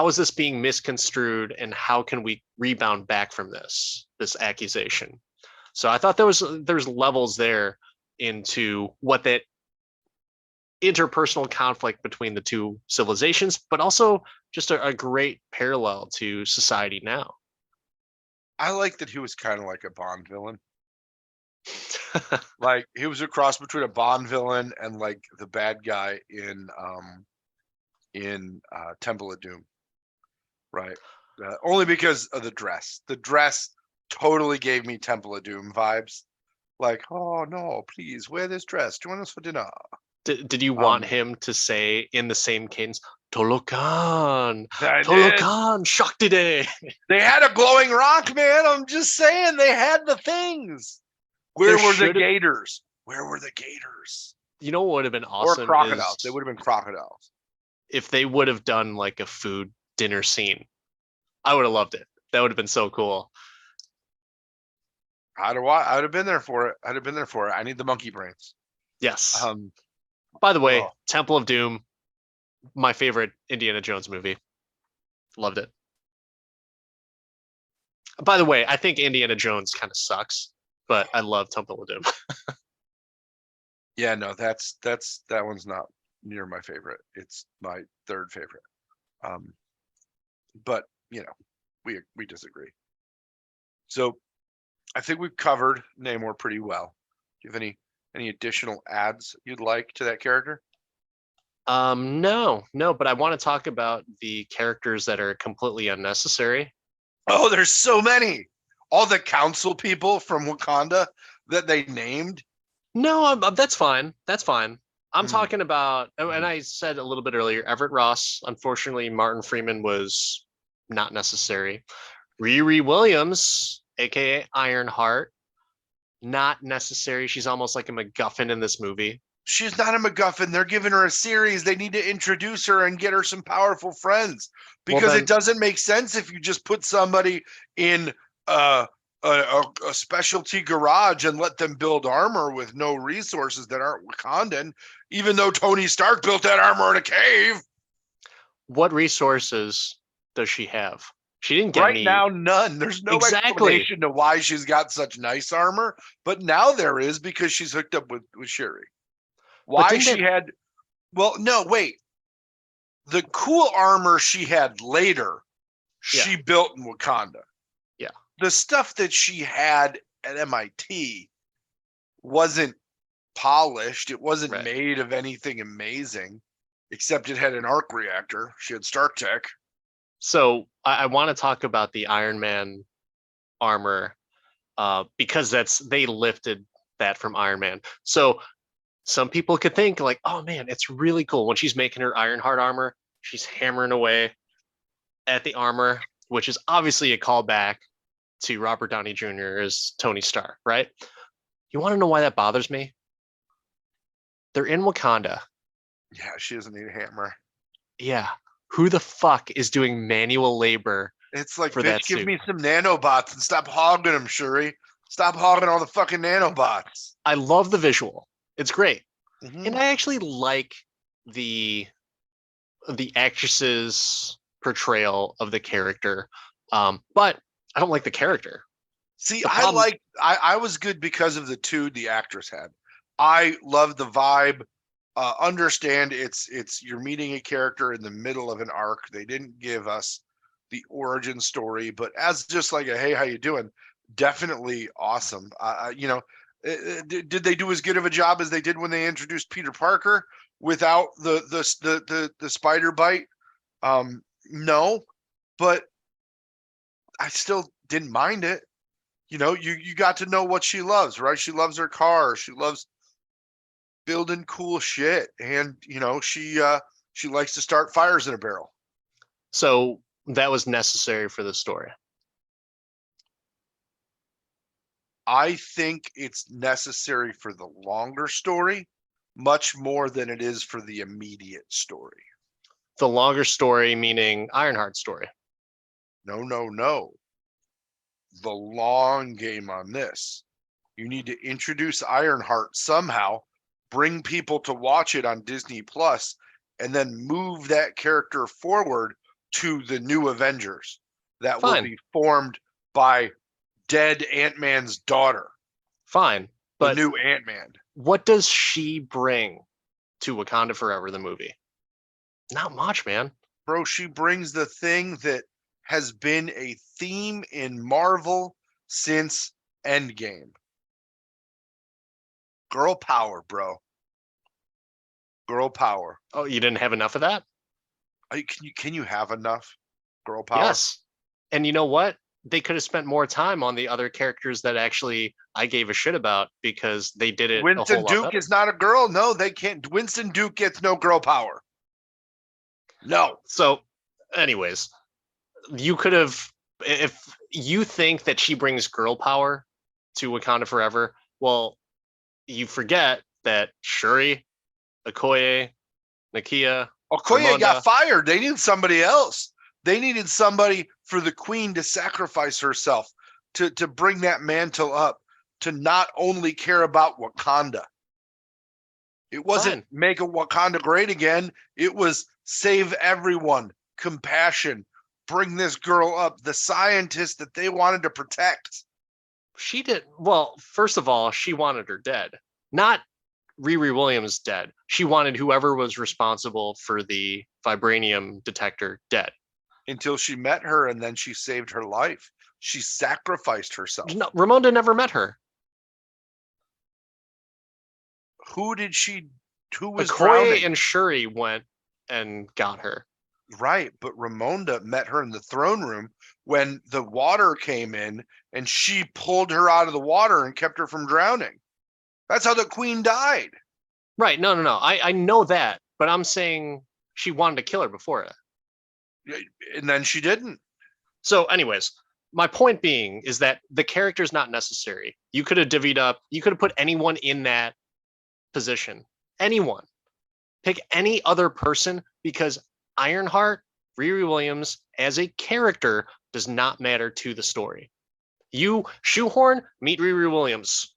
is this being misconstrued, and how can we rebound back from this accusation? So I thought there's levels there into what that interpersonal conflict between the two civilizations, but also just a great parallel to society now.
I like that he was kind of like a Bond villain. Like, he was a cross between a Bond villain and like the bad guy in Temple of Doom. Right. Only because of the dress. The dress totally gave me Temple of Doom vibes. Like, oh no, please wear this dress. Join us for dinner.
Did you want
Um,
him to say in the same cadence, Tolokan,
I did.
Tolokan, Shakti Day?
They had a glowing rock, man. I'm just saying they had the things.
There
Where were the
should,
gators? Where were the gators?
you know what would have been
Or
awesome
crocodiles. They
is
would have been crocodiles.
if they would have done like a food dinner scene. I would have loved it. That would have been so cool.
I'd have been there for it. I'd have been there for it. I need the monkey brains.
Yes.
Um,
By the way,
oh,
Temple of Doom, my favorite Indiana Jones movie. Loved it. By the way, I think Indiana Jones kind of sucks, but I love Temple of Doom.
yeah, no, that one's not near my favorite. It's my third favorite. Um, but we disagree. So I think we've covered Namor pretty well. Do you have any additional adds you'd like to that character?
No, but I want to talk about the characters that are completely unnecessary.
Oh, there's so many. All the council people from Wakanda that they named.
No, that's fine. That's fine. I'm
Mm,
talking about, and
mm.
I said a little bit earlier, Everett Ross. Unfortunately, Martin Freeman was not necessary. Riri Williams, aka Ironheart, not necessary. She's almost like a MacGuffin in this movie.
She's not a MacGuffin. They're giving her a series. They need to introduce her and get her some powerful friends
Well,
because it
then,
doesn't make sense if you just put somebody in uh, a specialty garage and let them build armor with no resources that aren't Wakandan, even though Tony Stark built that armor in a cave.
what resources does she have? She didn't get
Right
any.
now, none. There's no
Exactly.
explanation to why she's got such nice armor, but now there is because she's hooked up with Shuri.
But
Why
didn't
she
it?
had well, no, wait. The cool armor she had later,
Yeah,
she built in Wakanda.
yeah,
The stuff that she had at MIT wasn't polished. It wasn't
right.
made of anything amazing, except it had an arc reactor. She had Stark Tech.
So I want to talk about the Iron Man armor because they lifted that from Iron Man. So some people could think like, oh man, it's really cool when she's making her Ironheart armor. She's hammering away at the armor, which is obviously a callback to Robert Downey Jr. as Tony Stark, right? You want to know why that bothers me? They're in Wakanda.
Yeah, she doesn't need a hammer.
Yeah. Who the fuck is doing manual labor
It's like,
for
bitch,
that
give
suit?
me some nanobots and stop hogging them, Shuri. Stop hogging all the fucking nanobots.
I love the visual. It's great.
Mm-hmm.
And I actually like the actress's portrayal of the character. But I don't like the character.
See,
The problem,
I was good because of the actress had. I love the vibe. Understand it's you're meeting a character in the middle of an arc. They didn't give us the origin story, but as just like a hey, how you doing? Definitely awesome. Did they do as good of a job as they did when they introduced Peter Parker without the spider bite? No, but I still didn't mind it. You got to know what she loves, right? She loves her car. She loves building cool shit, and she likes to start fires in a barrel.
so that was necessary for the story.
I think it's necessary for the longer story, much more than it is for the immediate story.
The longer story, meaning Ironheart story.
No, no, no. The long game on this. You need to introduce Ironheart somehow, bring people to watch it on Disney Plus, and then move that character forward to the new Avengers that will
Fine,
be formed by dead Ant-Man's daughter,
fine.
the
But
new Ant-Man.
what does she bring to Wakanda Forever, the movie? Not much, man.
Bro, she brings the thing that has been a theme in Marvel since Endgame. Girl power, bro. Girl power.
Oh, you didn't have enough of that?
Can you have enough? Girl power.
Yes. And you know what? They could have spent more time on the other characters that actually I gave a shit about because they did it a
Winston
whole lot
Duke
better.
is not a girl. No, they can't. Winston Duke gets no girl power. No.
So, anyways, you could have, if you think that she brings girl power to Wakanda Forever, well, you forget that Shuri, Okoye, Nakia,
Okoye got
Ramonda,
fired. They needed somebody else. They needed somebody for the queen to sacrifice herself, to bring that mantle up, to not only care about Wakanda. It wasn't
fine.
make a Wakanda great again. It was save everyone, compassion, bring this girl up, the scientist that they wanted to protect.
She did, well, first of all, she wanted her dead. Not Riri Williams dead. She wanted whoever was responsible for the vibranium detector dead.
Until she met her, and then she saved her life. She sacrificed herself.
No, Ramonda never met her.
Who did she? Who was
Okoye
drowning?
and Shuri went and got her.
Right, but Ramonda met her in the throne room when the water came in, and she pulled her out of the water and kept her from drowning. That's how the queen died.
Right. No. I know that, but I'm saying she wanted to kill her before it.
And then she didn't.
So, anyways, my point being is that the character's not necessary. You could have divvied up, you could have put anyone in that position. Anyone. Pick any other person because Ironheart, Riri Williams, as a character, does not matter to the story. You shoehorn, meet Riri Williams.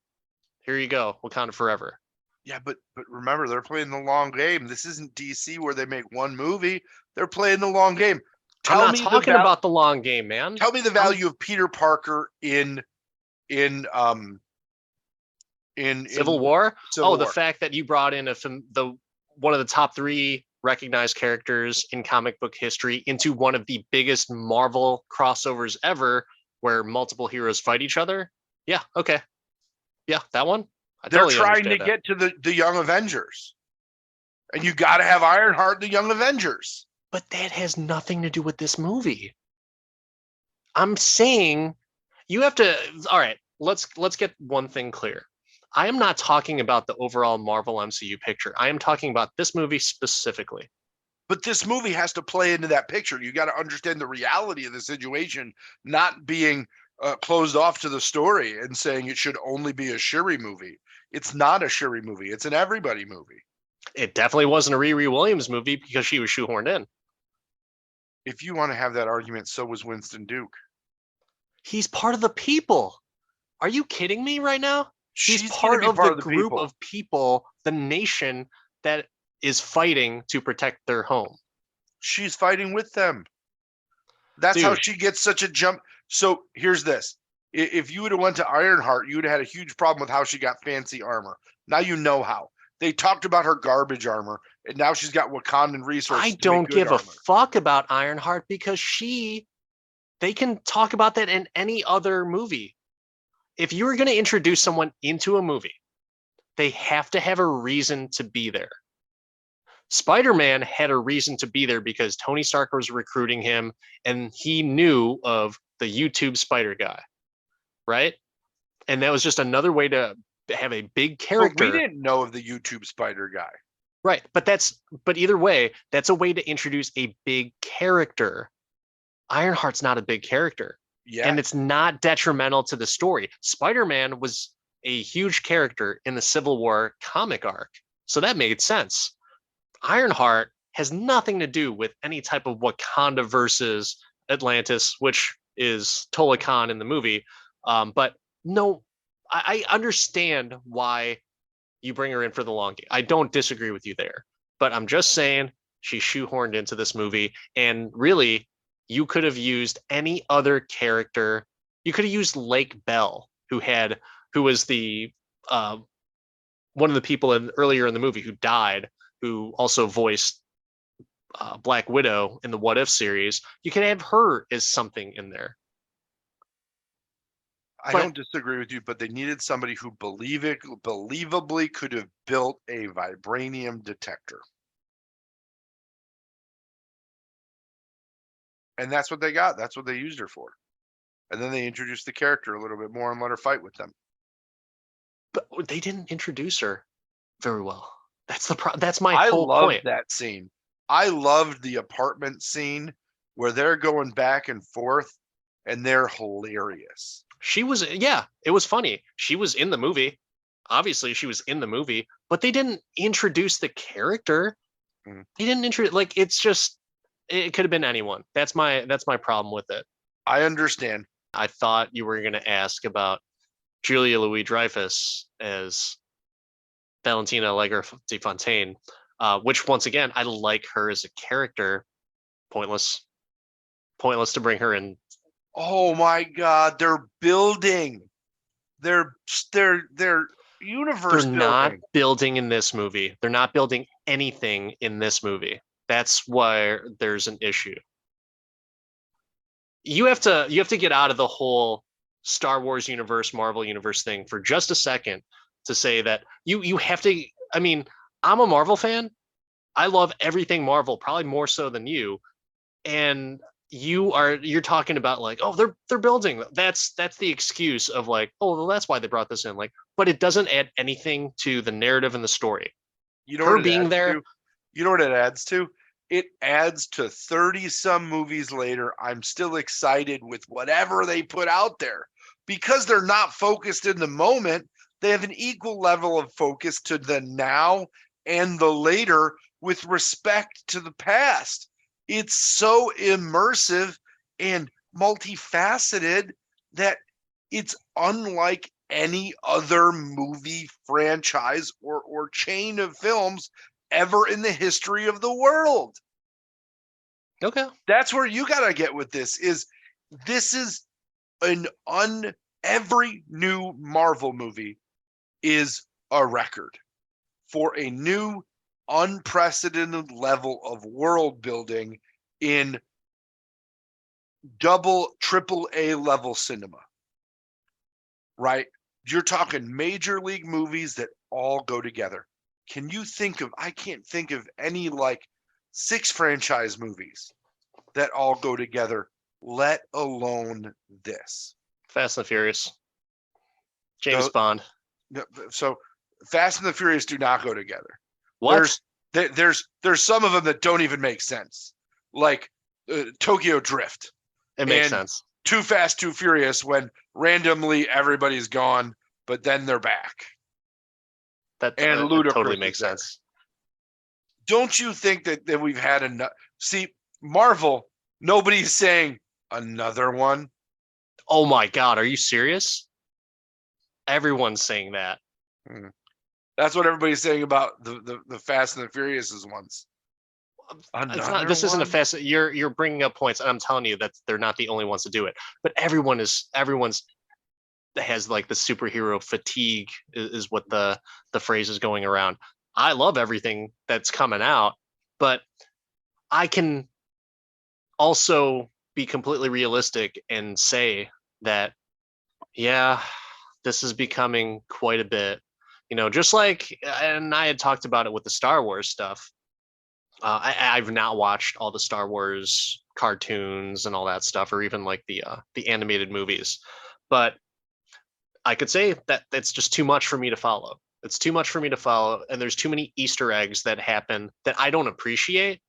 Here you go, Wakanda Forever.
Yeah, but remember, they're playing the long game. This isn't DC where they make one movie. They're playing the long game.
I'm not talking about the long game, man.
Tell me the value of Peter Parker in
Civil War.
Civil
The
War.
fact that you brought in one of the top 3 recognized characters in comic book history into one of the biggest Marvel crossovers ever, where multiple heroes fight each other. Yeah, okay, yeah, that one.
They're trying to get to the Young Avengers, and you got to have Ironheart, the Young Avengers.
But that has nothing to do with this movie. I'm saying you have to. All right, let's get one thing clear. I am not talking about the overall Marvel MCU picture. I am talking about this movie specifically.
But this movie has to play into that picture. You got to understand the reality of the situation, not being closed off to the story and saying it should only be a Shuri movie. It's not a Shuri movie. It's an everybody movie.
It definitely wasn't a Riri Williams movie because she was shoehorned in.
If you want to have that argument, so was Winston Duke.
He's part of the people. Are you kidding me right now? He's part of the group of people, the nation that is fighting to protect their home.
She's fighting with them. That's how she gets such a jump. So here's this. If you would have went to Ironheart, you would have had a huge problem with how she got fancy armor. Now you know how. They talked about her garbage armor, and now she's got Wakandan resources.
I don't give a fuck about Ironheart because they can talk about that in any other movie. If you were going to introduce someone into a movie, they have to have a reason to be there. Spider-Man had a reason to be there because Tony Stark was recruiting him and he knew of the YouTube Spider guy, right? And that was just another way to have a big character.
But we didn't know of the YouTube Spider guy.
Right, but either way, that's a way to introduce a big character. Ironheart's not a big character. Yeah. And it's not detrimental to the story. Spider-Man was a huge character in the Civil War comic arc. So that made sense. Ironheart has nothing to do with any type of Wakanda versus Atlantis, which is Tolakan in the movie. But no, I understand why you bring her in for the long game. I don't disagree with you there. But I'm just saying she's shoehorned into this movie. And really, you could have used any other character. You could have used Lake Bell, who was the one of the people earlier in the movie who died, who also voiced Black Widow in the What If series. You can have her as something in there.
I don't disagree with you, but they needed somebody who believably could have built a vibranium detector. And that's what they got. That's what they used her for. And then they introduced the character a little bit more and let her fight with them.
But they didn't introduce her very well. That's my
I
whole
loved
point.
that scene. I loved the apartment scene where they're going back and forth and they're hilarious.
She was, yeah, it was funny. She was in the movie. Obviously, she was in the movie, but they didn't introduce the character.
Mm.
They didn't introduce, like, it's just, it could have been anyone. That's my problem with it.
I understand.
I thought you were going to ask about Julia Louis-Dreyfus as Valentina Allegra de Fontaine, which once again, I like her as a character. Pointless. Pointless to bring her in.
Oh my God, they're building. They're universe
They're not
building.
building in this movie. They're not building anything in this movie. That's why there's an issue. You have to get out of the whole Star Wars universe, Marvel universe thing for just a second to say that you have to. I mean, I'm a Marvel fan. I love everything Marvel, probably more so than you. And you're talking about like, oh, they're building. That's the excuse of like, oh, well, that's why they brought this in. Like, but it doesn't add anything to the narrative and the story.
You know
Her
what it
being
adds
there,
to? You know what it adds to? It adds to 30 some movies later. I'm still excited with whatever they put out there because they're not focused in the moment. They have an equal level of focus to the now and the later with respect to the past. It's so immersive and multifaceted that it's unlike any other movie franchise or chain of films ever in the history of the world.
okay,
That's where you got to get with this is every new Marvel movie is a record for a new unprecedented level of world building in triple A level cinema. Right? You're talking major league movies that all go together. I can't think of any like 6 franchise movies that all go together, let alone this.
Fast and the Furious, James
The,
Bond.
so Fast and the Furious do not go together.
What?
There's some of them that don't even make sense, like Tokyo Drift.
It makes
and
sense.
Too Fast, Too Furious when randomly everybody's gone, but then they're back.
That
And
Ludacris totally
Ludacris
makes sense.
Don't you think that we've had enough? See, Marvel, nobody's saying another one.
Oh my God, are you serious? Everyone's saying that.
That's what everybody's saying about the Fast and the Furious ones.
It's not. This isn't a fast. You're bringing up points, and I'm telling you that they're not the only ones to do it. But everyone's has like the superhero fatigue is what the phrase is going around. I love everything that's coming out, but I can also be completely realistic and say that, yeah, this is becoming quite a bit, just like, and I had talked about it with the Star Wars stuff. I've not watched all the Star Wars cartoons and all that stuff, or even like the animated movies, but I could say that it's just too much for me to follow. It's too much for me to follow, and there's too many Easter eggs that happen that I don't appreciate.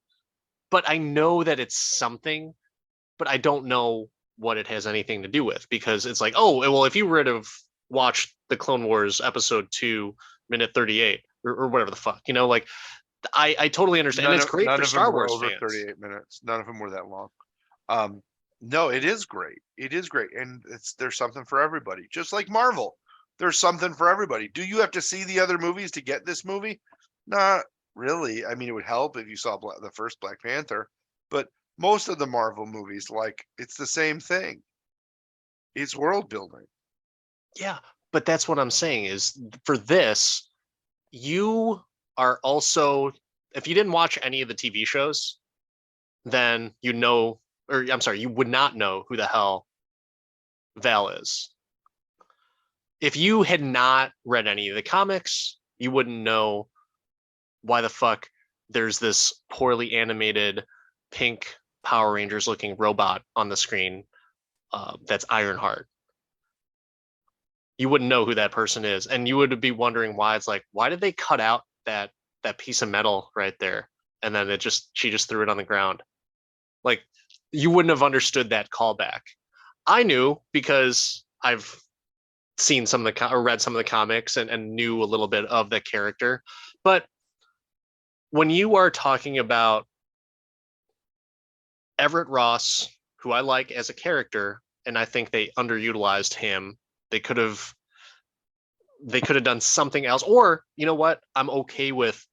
But I know that it's something, but I don't know what it has anything to do with, because it's like, oh, well, if you were to have watched the Clone Wars episode 2, minute 38, or whatever the fuck, like I totally understand. And it's great for Star Wars
over
fans.
38 minutes. None of them were that long. No, it is great. It is great, and there's something for everybody. Just like Marvel, there's something for everybody. Do you have to see the other movies to get this movie? Not really. I mean, it would help if you saw the first Black Panther, but most of the Marvel movies, like, it's the same thing. It's world building.
Yeah, but that's what I'm saying is, for this, you are also, if you didn't watch any of the TV shows, then or I'm sorry, you would not know who the hell Val is. If you had not read any of the comics, you wouldn't know why the fuck there's this poorly animated pink Power Rangers looking robot on the screen that's Ironheart. You wouldn't know who that person is, and you would be wondering why. It's like, why did they cut out that piece of metal right there, and then she just threw it on the ground? Like, you wouldn't have understood that callback. I knew because I've seen some of the or read some of the comics and knew a little bit of the character. But when you are talking about Everett Ross, who I like as a character, and I think they underutilized him, they could have done something else. Or you know what? I'm okay with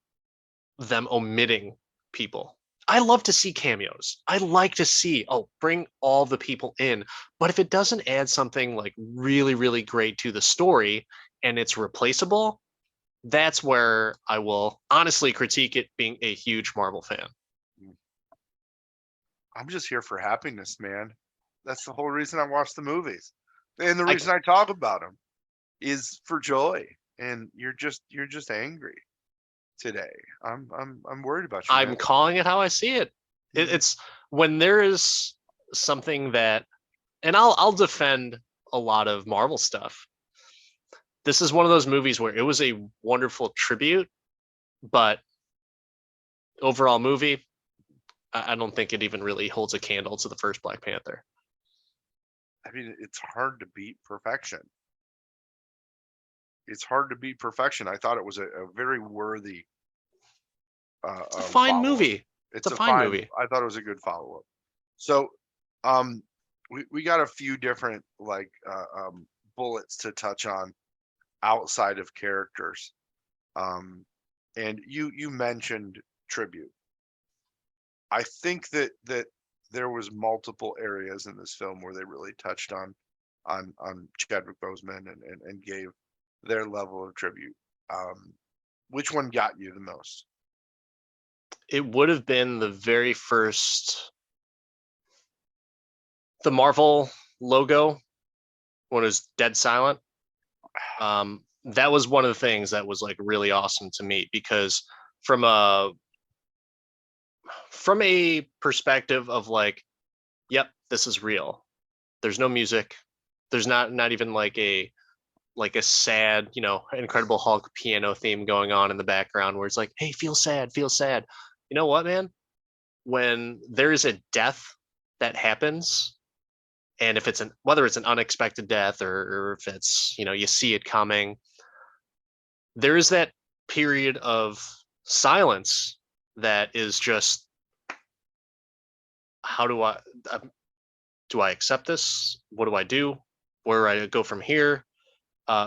them omitting people. I love to see cameos. I like to see, oh, bring all the people in. But if it doesn't add something like really, really great to the story and it's replaceable, that's where I will honestly critique it, being a huge Marvel fan.
I'm just here for happiness, man. That's the whole reason I watch the movies. And the
I,
reason I talk about them is for joy. And you're just angry today. I'm worried about you,
I'm
man.
calling it how I see it.
Mhm.
It's when there is something that, and I'll defend a lot of Marvel stuff. This is one of those movies where it was a wonderful tribute, but overall movie, I don't think it even really holds a candle to the first Black Panther.
I mean, it's hard to beat perfection. It's hard to beat perfection. I thought it was a very worthy
It's a fine
follow-up.
movie. It's
It's
a
a
fine
fine.
movie.
I thought it was a good follow-up. So, um, we got a few different like bullets to touch on outside of characters. Um, and you mentioned tribute. I think that there was multiple areas in this film where they really touched on Chadwick Boseman and gave their level of tribute. Which one got you the most?
It would have been the very first, the Marvel logo when it was dead silent. That was one of the things that was like really awesome to me, because from a perspective of like, yep, this is real. There's no music. There's not even like a sad, Incredible Hulk piano theme going on in the background where it's like, hey, feel sad, feel sad. You know what, man? When there is a death that happens, and if it's whether it's an unexpected death, or if it's, you see it coming, there is that period of silence that is just, how do I accept this? What do I do? Where do I go from here?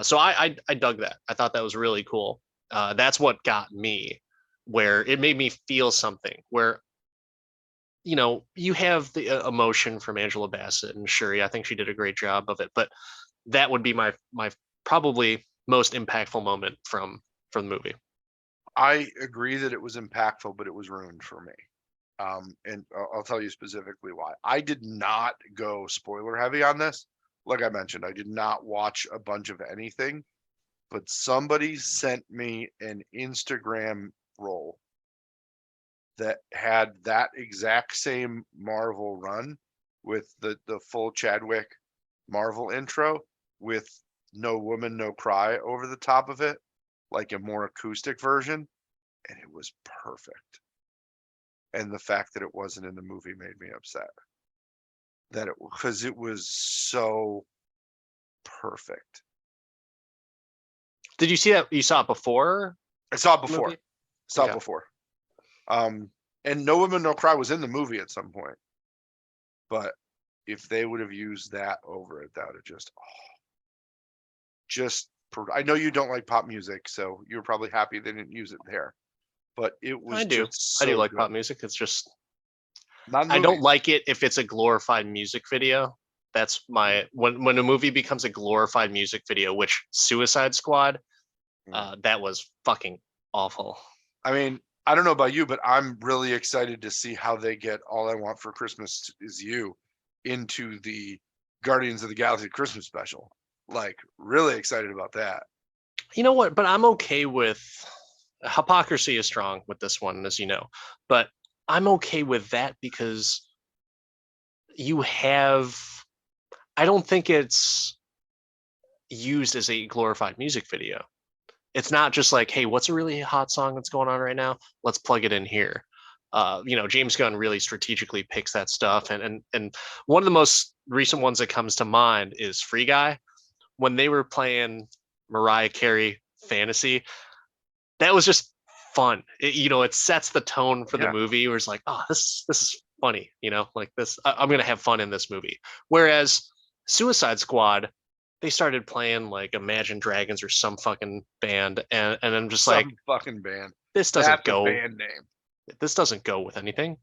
So I dug that. I thought that was really cool. That's what got me, where it made me feel something. Where, you have the emotion from Angela Bassett and Shuri. I think she did a great job of it. But that would be my probably most impactful moment from the movie.
I agree that it was impactful, but it was ruined for me. And I'll tell you specifically why. I did not go spoiler heavy on this. Like I mentioned, I did not watch a bunch of anything, but somebody sent me an Instagram roll that had that exact same Marvel run with the full Chadwick Marvel intro with No Woman, No Cry over the top of it, like a more acoustic version, and it was perfect. And the fact that it wasn't in the movie made me upset. That it because it was so perfect.
Did you see that? You saw it before
I saw it
the
before.
movie?
Saw it
Okay.
before. And No Woman, No Cry was in the movie at some point. But if they would have used that over it, that would have just. I know you don't like pop music, so you're probably happy they didn't use it there. But it
I
was
do.
just
I do
so
like
good.
pop music. It's just,
Not in
I don't
movies.
like it if it's a glorified music video. That's my, when a movie becomes a glorified music video, which Suicide Squad,
Mm.
that was fucking awful.
I mean, I don't know about you, but I'm really excited to see how they get All I Want for Christmas Is You into the Guardians of the Galaxy Christmas special. Like, really excited about that.
You know what? But I'm okay with, hypocrisy is strong with this one, as you know. But I'm okay with that because you have, I don't think it's used as a glorified music video. It's not just like, hey, what's a really hot song that's going on right now? Let's plug it in here. James Gunn really strategically picks that stuff, and one of the most recent ones that comes to mind is Free Guy. When they were playing Mariah Carey Fantasy, that was just fun. It sets the tone for the
Yeah.
movie where it's like, oh, this is funny, like this. I'm gonna have fun in this movie. Whereas Suicide Squad, they started playing like Imagine Dragons or some fucking band, and I'm just like,
Some fucking band.
this doesn't
That's a
go.
band name.
This doesn't go with anything.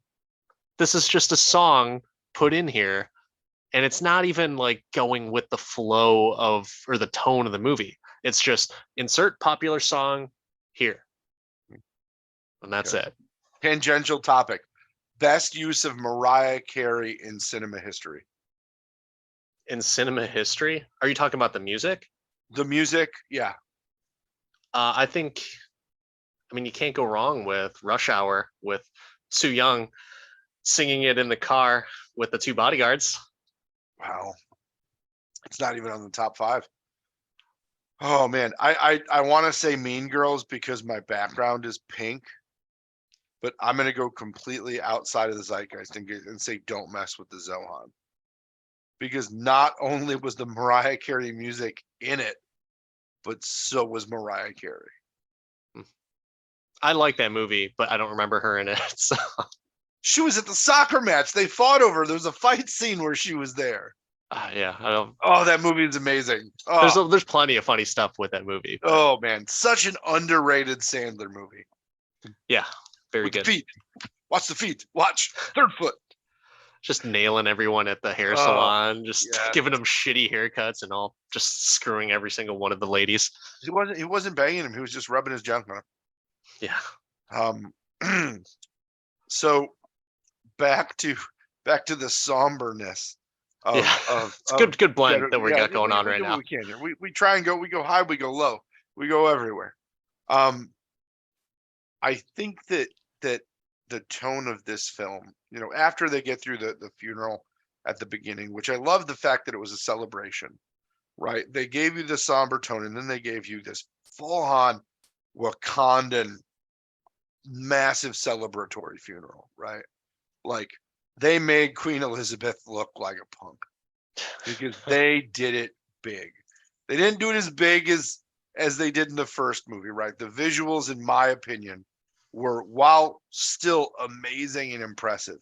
This is just a song put in here, and it's not even like going with the flow of or the tone of the movie. It's just insert popular song here, and that's
Okay.
it.
Tangential topic. Best use of Mariah Carey in cinema history.
In cinema history, are you talking about the music?
The music, yeah.
I think, I mean, you can't go wrong with Rush Hour with Soo Young singing it in the car with the two bodyguards.
Wow. It's not even on the top 5. Oh man, I want to say Mean Girls because my background is pink, but I'm gonna go completely outside of the zeitgeist and say Don't Mess with the Zohan, because not only was the Mariah Carey music in it, but so was Mariah Carey.
I like that movie, but I don't remember her in it. So.
She was at the soccer match. They fought over. There was a fight scene where she was there.
Yeah, I don't.
Oh, that movie is amazing. Oh,
There's plenty of funny stuff with that movie. But
oh man, such an underrated Sandler movie.
yeah, very
With
good.
the feet. Watch the feet. Watch third foot.
Just nailing everyone at the hair
Oh,
salon, just
yeah.
giving them shitty haircuts and all, just screwing every single one of the ladies.
He wasn't banging him. He was just rubbing his junk on him.
Yeah.
So back to the somberness of
Yeah.
of,
It's a good blend
yeah,
that we got going on
we
right
do
now.
what we can here. We try and we go high, we go low, we go everywhere. I think that the tone of this film, after they get through the funeral at the beginning, which I love the fact that it was a celebration, right? They gave you the somber tone, and then they gave you this full-on Wakandan massive celebratory funeral, right? Like, they made Queen Elizabeth look like a punk because they did it big. They didn't do it as big as they did in the first movie, right? The visuals, in my opinion, were, while still amazing and impressive,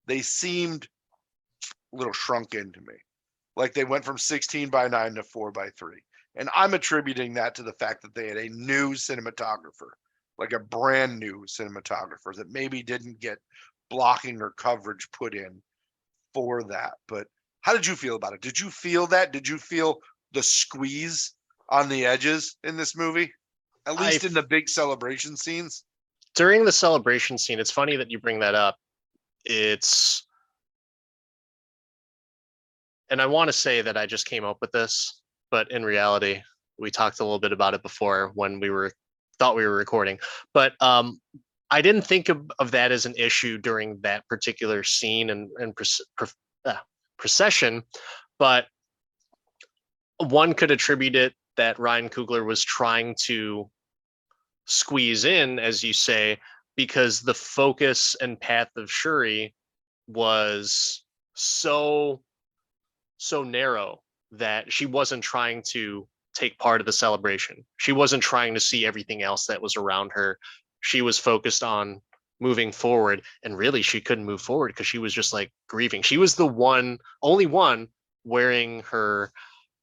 they seemed a little shrunken to me. Like they went from 16:9 to 4:3. And I'm attributing that to the fact that they had a new cinematographer, like a brand new cinematographer that maybe didn't get blocking or coverage put in for that. But how did you feel about it? Did you feel that? Did you feel the squeeze on the edges in this movie? At least in the big celebration scenes?
During the celebration scene, it's funny that you bring that up. And I want to say that I just came up with this, but in reality, we talked a little bit about it before when thought we were recording. But I didn't think of that as an issue during that particular scene and procession, but one could attribute it that Ryan Coogler was trying to squeeze in, as you say, because the focus and path of Shuri was so narrow that she wasn't trying to take part of the celebration. She wasn't trying to see everything else that was around her. She was focused on moving forward, and really she couldn't move forward because she was just like grieving. She was the only one wearing her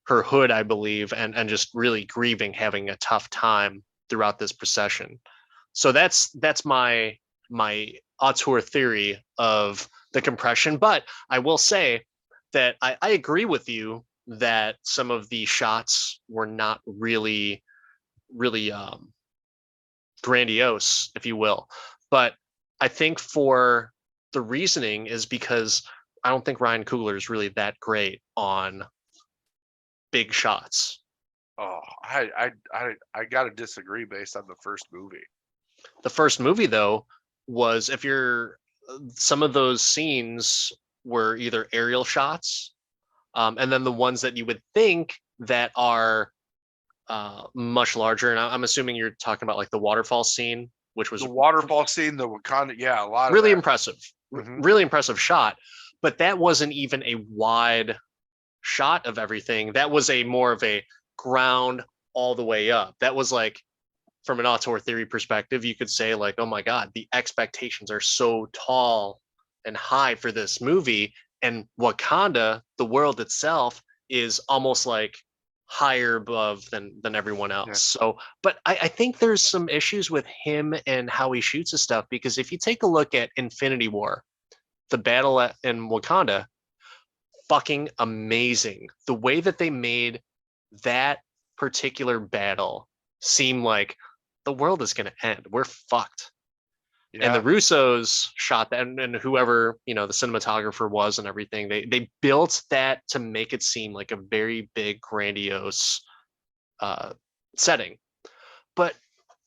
hood, I believe, and just really grieving, having a tough time throughout this procession. So that's my auteur theory of the compression. But I will say that I agree with you that some of the shots were not really grandiose, if you will. But I think for the reasoning is because I don't think Ryan Coogler is really that great on big shots.
Oh, I gotta disagree based on the first movie.
The first movie, though, was, if you're some of those scenes were either aerial shots, and then the ones that you would think that are much larger. And I'm assuming you're talking about like the waterfall scene, which was
The waterfall scene, the Wakanda, yeah, a lot of
really
that.
impressive,
Mhm.
really impressive shot. But that wasn't even a wide shot of everything. That was a more of a ground all the way up. That was like, from an auteur theory perspective, you could say like, oh my God, the expectations are so tall and high for this movie. And Wakanda, the world itself, is almost like higher above than everyone
Yeah.
else. So, but I think there's some issues with him and how he shoots his stuff, because if you take a look at Infinity War, the battle in Wakanda, fucking amazing. The way that they made that particular battle seem like the world is going to end. We're fucked. And the
Yeah.
Russos shot that, and whoever, you know, the cinematographer was and everything, they built that to make it seem like a very big, grandiose uh, setting. But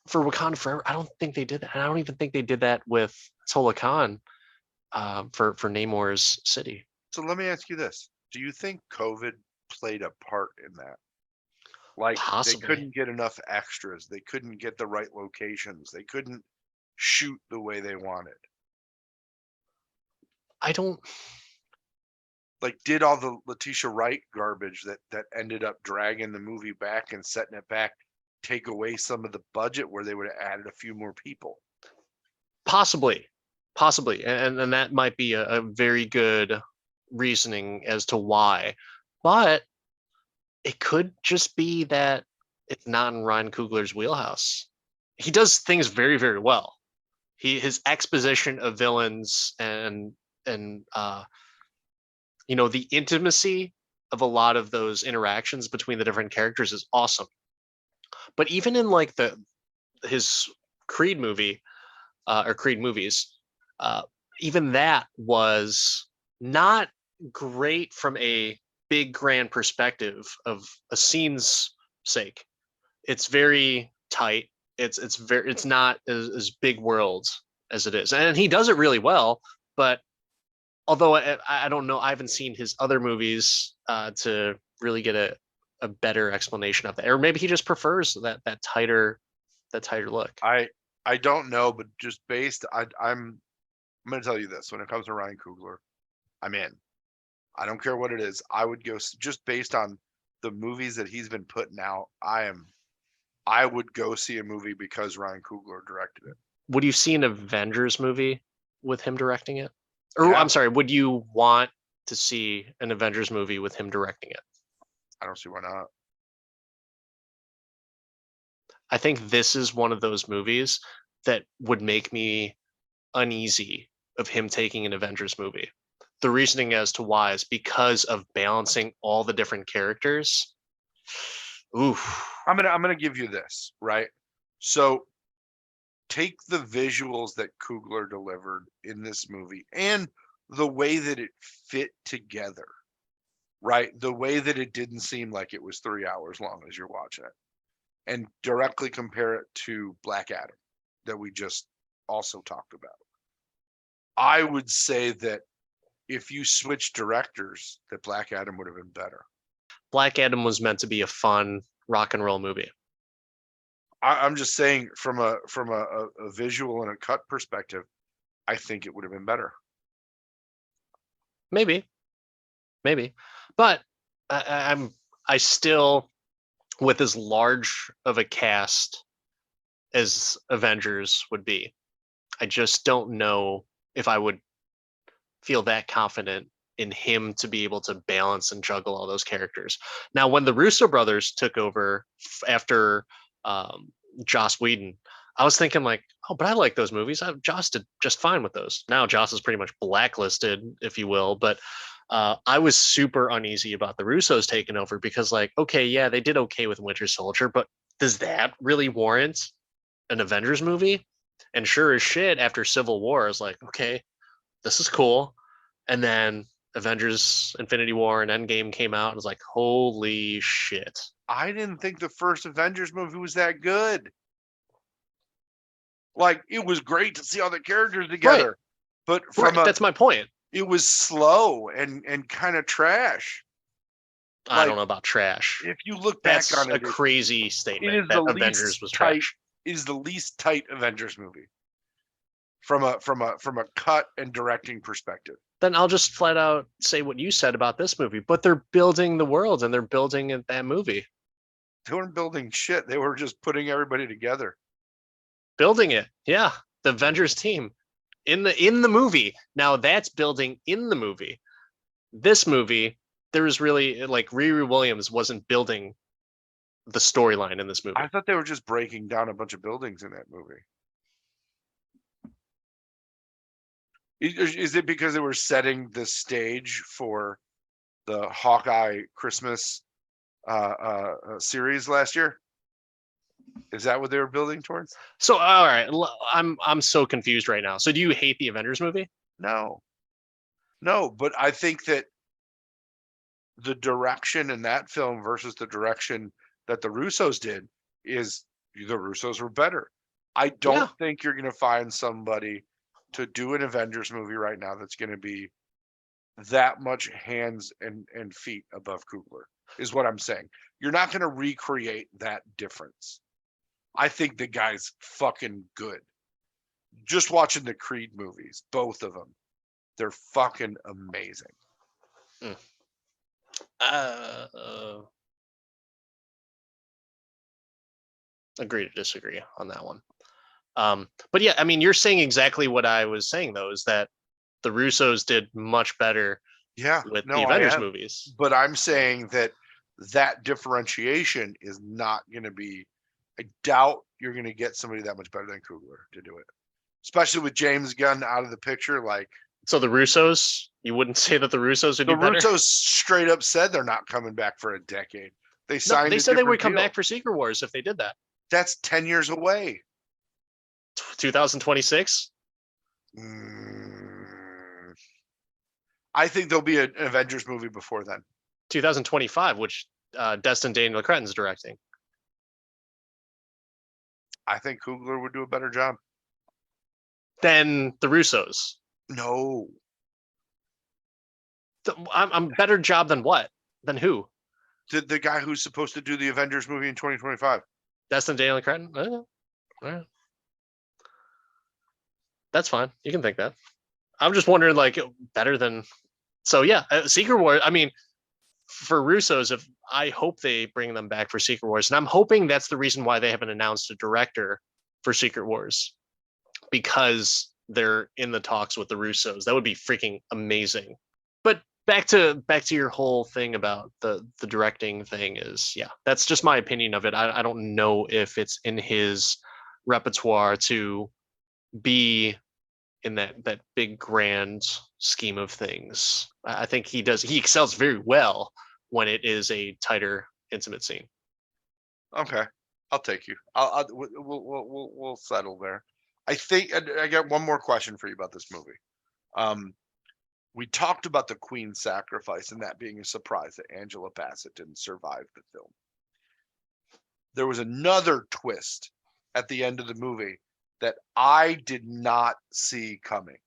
for Wakanda Forever, I don't think they did that. And I don't even think they did that with Tola Khan for Namor's city.
So let me ask you this. Do you think COVID played a part in that? Like they
Possibly.
couldn't get enough extras. They couldn't get the right locations. They couldn't shoot the way they wanted.
I don't.
Like did all the Letitia Wright garbage that ended up dragging the movie back and setting it back take away some of the budget where they would have added a few more people?
Possibly, possibly, and that might be a very good reasoning as to why, but it could just be that it's not in Ryan Coogler's wheelhouse. He does things very, very well. His exposition of villains and you know, the intimacy of a lot of those interactions between the different characters is awesome. But even in like the his Creed movie, or Creed movies, uh, even that was not great from a big grand perspective of a scene's sake. It's very tight. It's not as big worlds as it is, and he does it really well. But although I don't know, I haven't seen his other movies to really get a better explanation of that, or maybe he just prefers that tighter look.
I don't know, but just based I'm going to tell you this. When it comes to Ryan Coogler, I'm in. I don't care what it is. I would go just based on the movies that he's been putting out. I would go see a movie because Ryan Coogler directed it.
Would you see an Avengers movie with him directing it? Or
Yeah,
I'm sorry, would you want to see an Avengers movie with him directing it?
I don't see why not.
I think this is one of those movies that would make me uneasy of him taking an Avengers movie. The reasoning as to why is because of balancing all the different characters. Oof.
I'm gonna give you this, right? So take the visuals that Coogler delivered in this movie and the way that it fit together, right? The way that it didn't seem like it was 3 hours long as you're watching it, and directly compare it to Black Adam that we just also talked about. I would say that if you switch directors, that Black Adam would have been better.
Black Adam was meant to be a fun rock and roll movie.
I'm just saying from a visual and a cut perspective, I think it would have been better.
Maybe, maybe, but I still, with as large of a cast as Avengers would be, I just don't know if I would feel that confident in him to be able to balance and juggle all those characters. Now, when the Russo brothers took over after um, Joss Whedon, I was thinking like, oh, but I like those movies. Joss did just fine with those. Now Joss is pretty much blacklisted, if you will. But I was super uneasy about the Russos taking over because, like, okay, yeah, they did okay with Winter Soldier, but does that really warrant an Avengers movie? And sure as shit, after Civil War, I was like, okay, this is cool. And then Avengers Infinity War and Endgame came out and was like, holy shit.
I didn't think the first Avengers movie was that good. Like it was great to see all the characters
Right.
together, but
Right. That's my point.
it was slow and kind of trash.
I don't
Like
know about trash.
if you look back
That's
on
a
it,
crazy
it
statement
is the
that Avengers
least
was
tight.
trash.
It is the least tight Avengers movie from a cut and directing perspective.
Then I'll just flat out say what you said about this movie. But they're building the world and they're building that movie.
They weren't building shit. They were just putting everybody together.
Building it. Yeah. The Avengers team in the movie. Now that's building in the movie. This movie, there was really like Riri Williams wasn't building the storyline in this movie.
I thought they were just breaking down a bunch of buildings in that movie. Is it because they were setting the stage for the Hawkeye Christmas series last year? Is that what they were building towards?
So all right, I'm so confused right now. So do you hate the Avengers movie?
No, no, but I think that the direction in that film versus the direction that the Russos did is the Russos were better. I don't
Yeah.
think you're going to find somebody to do an Avengers movie right now that's going to be that much hands and feet above Coogler, is what I'm saying. You're not going to recreate that difference. I think the guy's fucking good. Just watching the Creed movies, both of them, they're fucking amazing.
Mm. Agree to disagree on that one. But yeah, I mean, you're saying exactly what I was saying though, is that the Russos did much better with the Avengers movies.
But I'm saying that differentiation is not going to be. I doubt you're going to get somebody that much better than Coogler to do it, especially with James Gunn out of the picture. Like,
so the Russos, you wouldn't say that the Russos would
the
do better?
Russos straight up said they're not coming back for a decade. They
No,
signed.
they
a
said they would
different
come
deal.
back for Secret Wars if they did that.
That's 10 years away.
2026.
I think there'll be an Avengers movie before then.
2025, which Destin Daniel Cretton's directing.
I think Coogler would do a better job.
Than the Russos.
No.
I'm better job than what? Than who?
The guy who's supposed to do the Avengers movie in 2025.
Destin Daniel Cretton? Right. That's fine. You can think that. I'm just wondering, like, better than. So yeah, Secret Wars. I mean, for Russos, if I hope they bring them back for Secret Wars, and I'm hoping that's the reason why they haven't announced a director for Secret Wars, because they're in the talks with the Russos. That would be freaking amazing. But back to your whole thing about the directing thing is, yeah, that's just my opinion of it. I don't know if it's in his repertoire to be in that big grand scheme of things. I think he excels very well when it is a tighter, intimate scene.
Okay, I'll take you. We'll settle there. I think I got one more question for you about this movie. We talked about the Queen's sacrifice and that being a surprise that Angela Bassett didn't survive the film. There was another twist at the end of the movie that I did not see coming.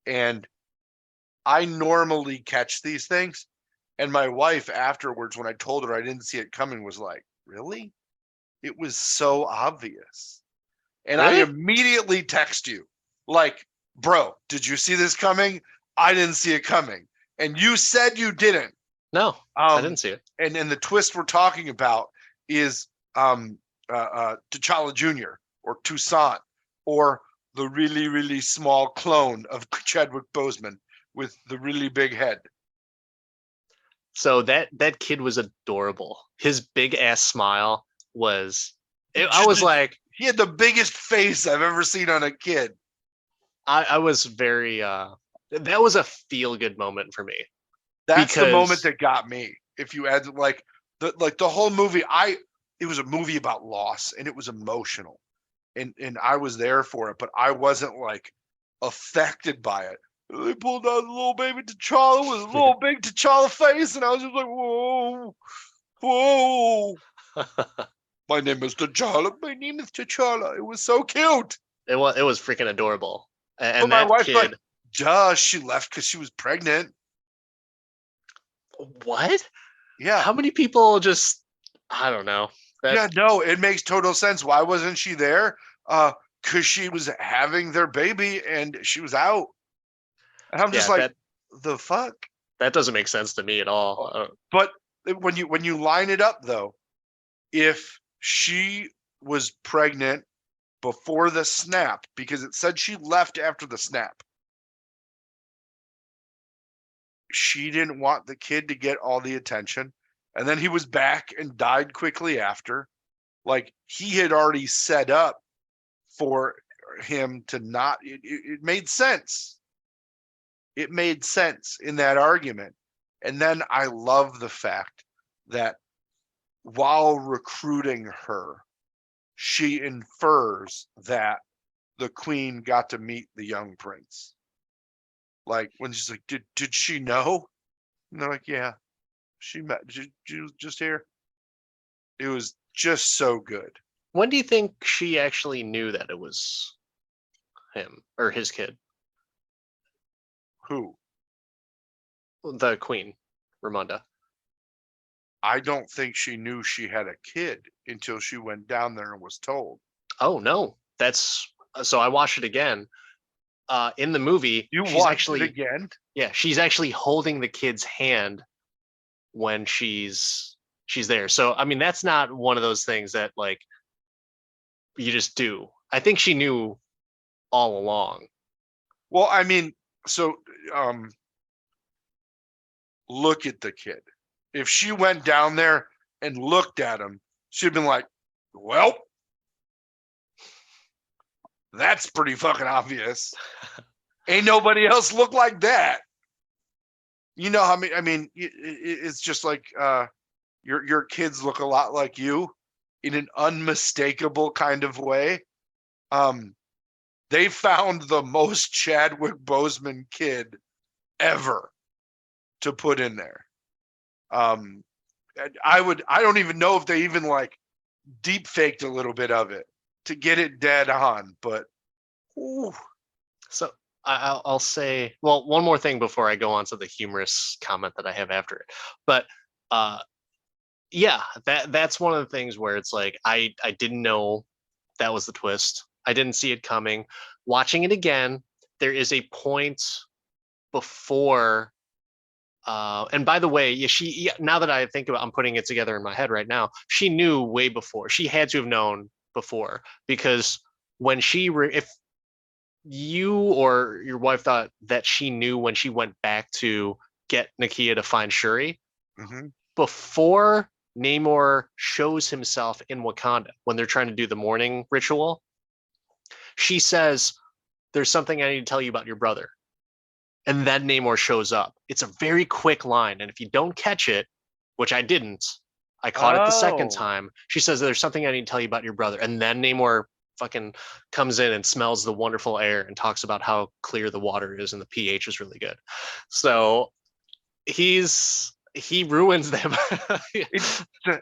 And I normally catch these things. And my wife afterwards, when I told her I didn't see it coming, was like, really? It was so obvious. And
Really?
I immediately text you like, bro, did you see this coming? I didn't see it coming. And you said you didn't.
No, I didn't see it.
And the twist we're talking about is T'Challa Jr. or Toussaint or the really, really small clone of Chadwick Boseman with the really big head.
So that kid was adorable. His big ass smile was. I was like,
he had the biggest face I've ever seen on a kid.
I was very. That was a feel good moment for me.
That's the moment that got me. If you add like the whole movie, it was a movie about loss and it was emotional, and I was there for it, but I wasn't like affected by it. They pulled out the little baby T'Challa with a little big T'Challa face, and I was just like, whoa, whoa. My name is T'Challa. My name is T'Challa. It was so cute.
It was freaking adorable. And
but my
that
wife's
kid,
like, Duh, she left because she was pregnant.
What?
Yeah.
How many people just, I don't know.
Yeah, no, it makes total sense. Why wasn't she there? Because she was having their baby and she was out. And I'm just
Yeah,
like,
that
the fuck?
that doesn't make sense to me at all.
But when you line it up though, if she was pregnant before the snap, because it said she left after the snap, she didn't want the kid to get all the attention. And then he was back and died quickly after. Like he had already set up for him to not, it made sense. It made sense in that argument. And then I love the fact that while recruiting her, she infers that the queen got to meet the young prince. Like when she's like, did she know? And they're like, yeah, she was just here. It was just so good.
When do you think she actually knew that it was him or his kid,
Who?
the queen, Ramonda?
I don't think she knew she had a kid until she went down there and was told.
Oh no, that's so I watched it again. In the movie,
You
she's
watched it
actually,
again?
yeah, she's actually holding the kid's hand when she's there. So I mean, that's not one of those things that like you just do. I think she knew all along.
Well, I mean, so um, look at the kid. If she went down there and looked at him, she'd been like, well, that's pretty fucking obvious. Ain't nobody else look like that. You know how I mean, it's just like your kids look a lot like you in an unmistakable kind of way. They found the most Chadwick Boseman kid ever to put in there. I don't even know if they even like deep faked a little bit of it to get it dead on, but ooh.
So I'll say, well, one more thing before I go on to the humorous comment that I have after it. But uh, yeah, that's one of the things where it's like I didn't know that was the twist. I didn't see it coming. Watching it again, there is a point before. And by the way, now that I think about, I'm putting it together in my head right now. She knew way before. She had to have known before because when if you or your wife thought that she knew when she went back to get Nakia to find Shuri,
Mm-hmm.
before Namor shows himself in Wakanda when they're trying to do the morning ritual, she says, "There's something I need to tell you about your brother." And then Namor shows up. It's a very quick line. And if you don't catch it, which I didn't, I caught it the second time. She says, "There's something I need to tell you about your brother." And then Namor fucking comes in and smells the wonderful air and talks about how clear the water is and the pH is really good. So he ruins them.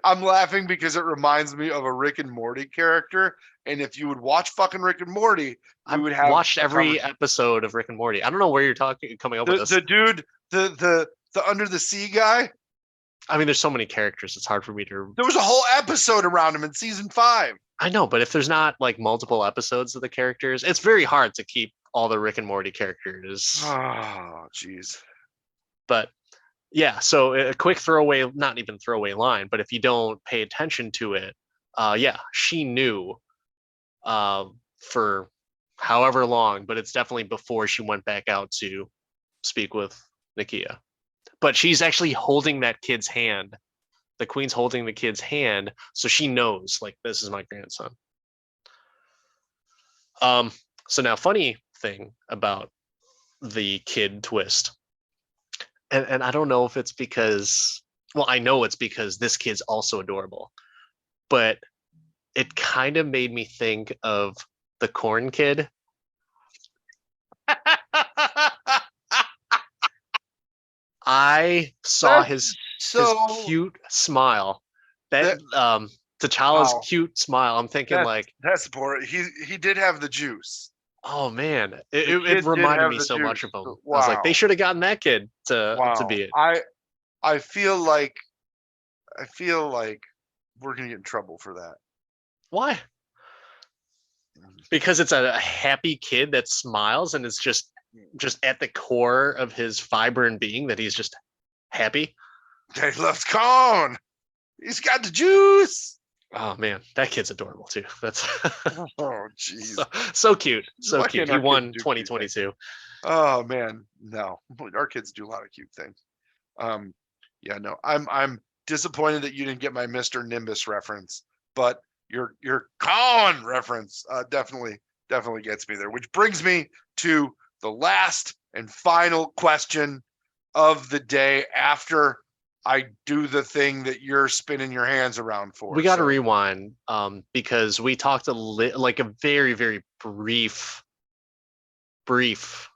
I'm laughing because it reminds me of a Rick and Morty character. And if you would watch fucking Rick and Morty, we
I've
would have
watched every episode of Rick and Morty. I don't know where you're coming up with this.
the dude, the under the sea guy.
I mean, there's so many characters. It's hard for me to.
There was a whole episode around him in season 5.
I know, but if there's not like multiple episodes of the characters, it's very hard to keep all the Rick and Morty characters.
Oh, jeez.
But yeah, so a quick throwaway, not even throwaway line, but if you don't pay attention to it, yeah, she knew for however long, but it's definitely before she went back out to speak with Nakia. But she's actually holding that kid's hand. The queen's holding the kid's hand, so she knows, like, this is my grandson. So now, funny thing about the kid twist, and I don't know if it's because, well, I know it's because this kid's also adorable, but it kind of made me think of the corn kid. I saw his cute smile. That T'Challa's
wow.
cute smile. I'm thinking like
that's poor. He did have the juice.
Oh man,
The
it
kid did
reminded
have
me
the
so much of
juice.
him. I was like, they
Wow.
should have gotten that kid to
Wow.
be it.
I feel like I feel like we're gonna get in trouble for that.
Why? Because it's a happy kid that smiles and is just at the core of his fiber and being that he's just happy.
He loves corn. He's got the juice.
Oh man, that kid's adorable too. That's
Oh, jeez.
so cute, so
Why
cute.
can't
He
our kids
won
do cute things?
2022.
Oh man, no. Our kids do a lot of cute things. Um, yeah, no. I'm disappointed that you didn't get my Mr. Nimbus reference, but your Colin reference definitely gets me there. Which brings me to the last and final question of the day after I do the thing that you're spinning your hands around for.
We got to
So
rewind because we talked like a very very brief brief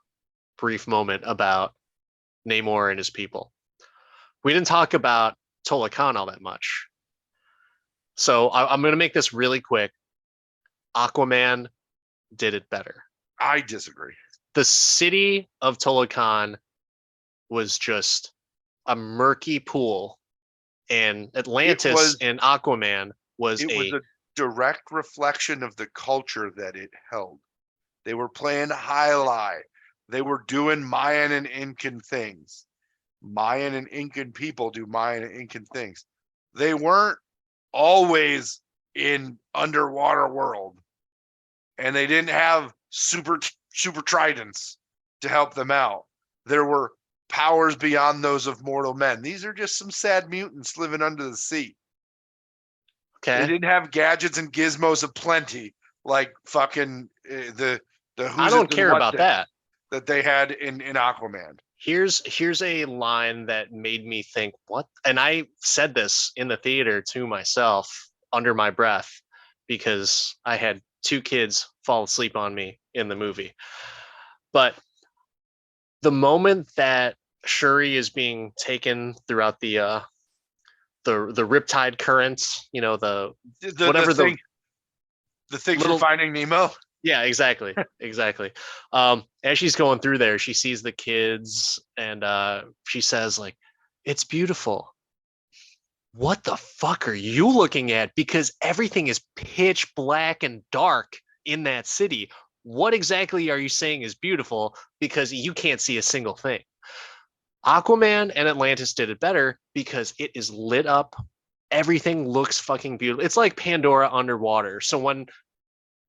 moment about Namor and his people. We didn't talk about Tolakan all that much. So I'm going to make this really quick. Aquaman did it better.
I disagree.
The city of Tolakan was just a murky pool, and Atlantis and Aquaman was
It was
a
a direct reflection of the culture that it held. They were playing high lie. They were doing Mayan and Incan things. Mayan and Incan people do Mayan and Incan things. They weren't always in underwater world, and they didn't have super tridents to help them out. There were powers beyond those of mortal men. These are just some sad mutants living under the sea. They
okay.
didn't have gadgets and gizmos aplenty like fucking the
I
who's it
don't
and
care
what's
about
it
that.
that they had in Aquaman.
Here's a line that made me think what, and I said this in the theater to myself under my breath because I had two kids fall asleep on me in the movie. But the moment that Shuri is being taken throughout the riptide currents, you know, the
The
whatever
thing from
little
Finding Nemo.
yeah, exactly. As she's going through there, she sees the kids and she says like, "It's beautiful." What the fuck are you looking at? Because everything is pitch black and dark in that city. What exactly are you saying is beautiful? Because you can't see a single thing. Aquaman and Atlantis did it better because it is lit up. Everything looks fucking beautiful. It's like Pandora underwater. So when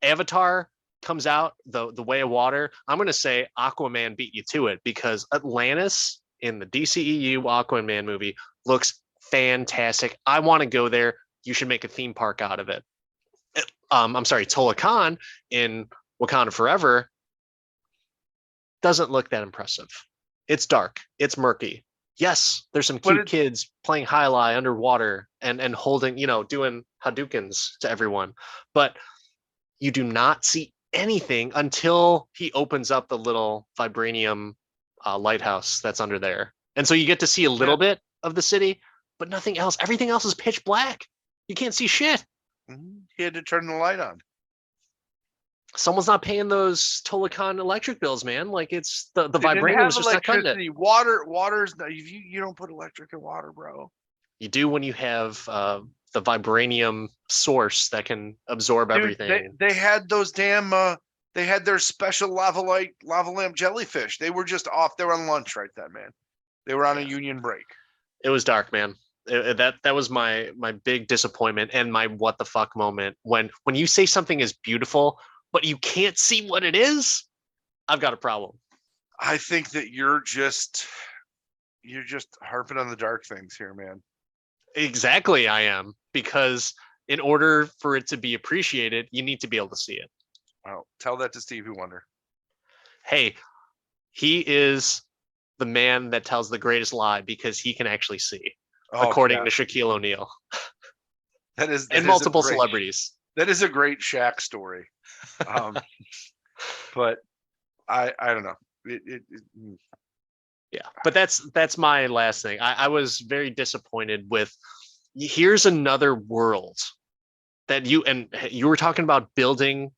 Avatar comes out, the Way of Water, I'm gonna say Aquaman beat you to it because Atlantis in the DCEU Aquaman movie looks fantastic. I want to go there. You should make a theme park out of it. I'm sorry, Tolakan in Wakanda Forever doesn't look that impressive. It's dark. It's murky. Yes, there's some
But
cute kids playing high lie underwater and holding, you know, doing Hadoukens to everyone, but you do not see anything until he opens up the little vibranium lighthouse that's under there. And so you get to see a little bit of the city, but nothing else. Everything else is pitch black. You can't see shit.
he had to turn the light on.
Someone's not paying those Tolakan electric bills, man. Like it's the
They didn't
vibranium
have
is just not cutting it.
electricity. Water's you don't put electric in water, bro.
You do when you have the vibranium source that can absorb
Dude,
everything.
they had those damn they had their special lava lamp jellyfish. They were just off. They were on lunch right then, man. They were on a union break.
It was dark, man. That was my big disappointment and my what the fuck moment when you say something is beautiful but you can't see what it is. I've got a problem.
I think that you're just harping on the dark things here, man.
Exactly, I am, because in order for it to be appreciated, you need to be able to see it.
Well, tell that to Stevie Wonder.
Hey, he is the man that tells the greatest lie because he can actually see, according to Shaquille O'Neal. And multiple celebrities.
That is a great Shaq story. But I don't know.
Yeah, but that's my last thing. I was very disappointed with. Here's another world that you were talking about building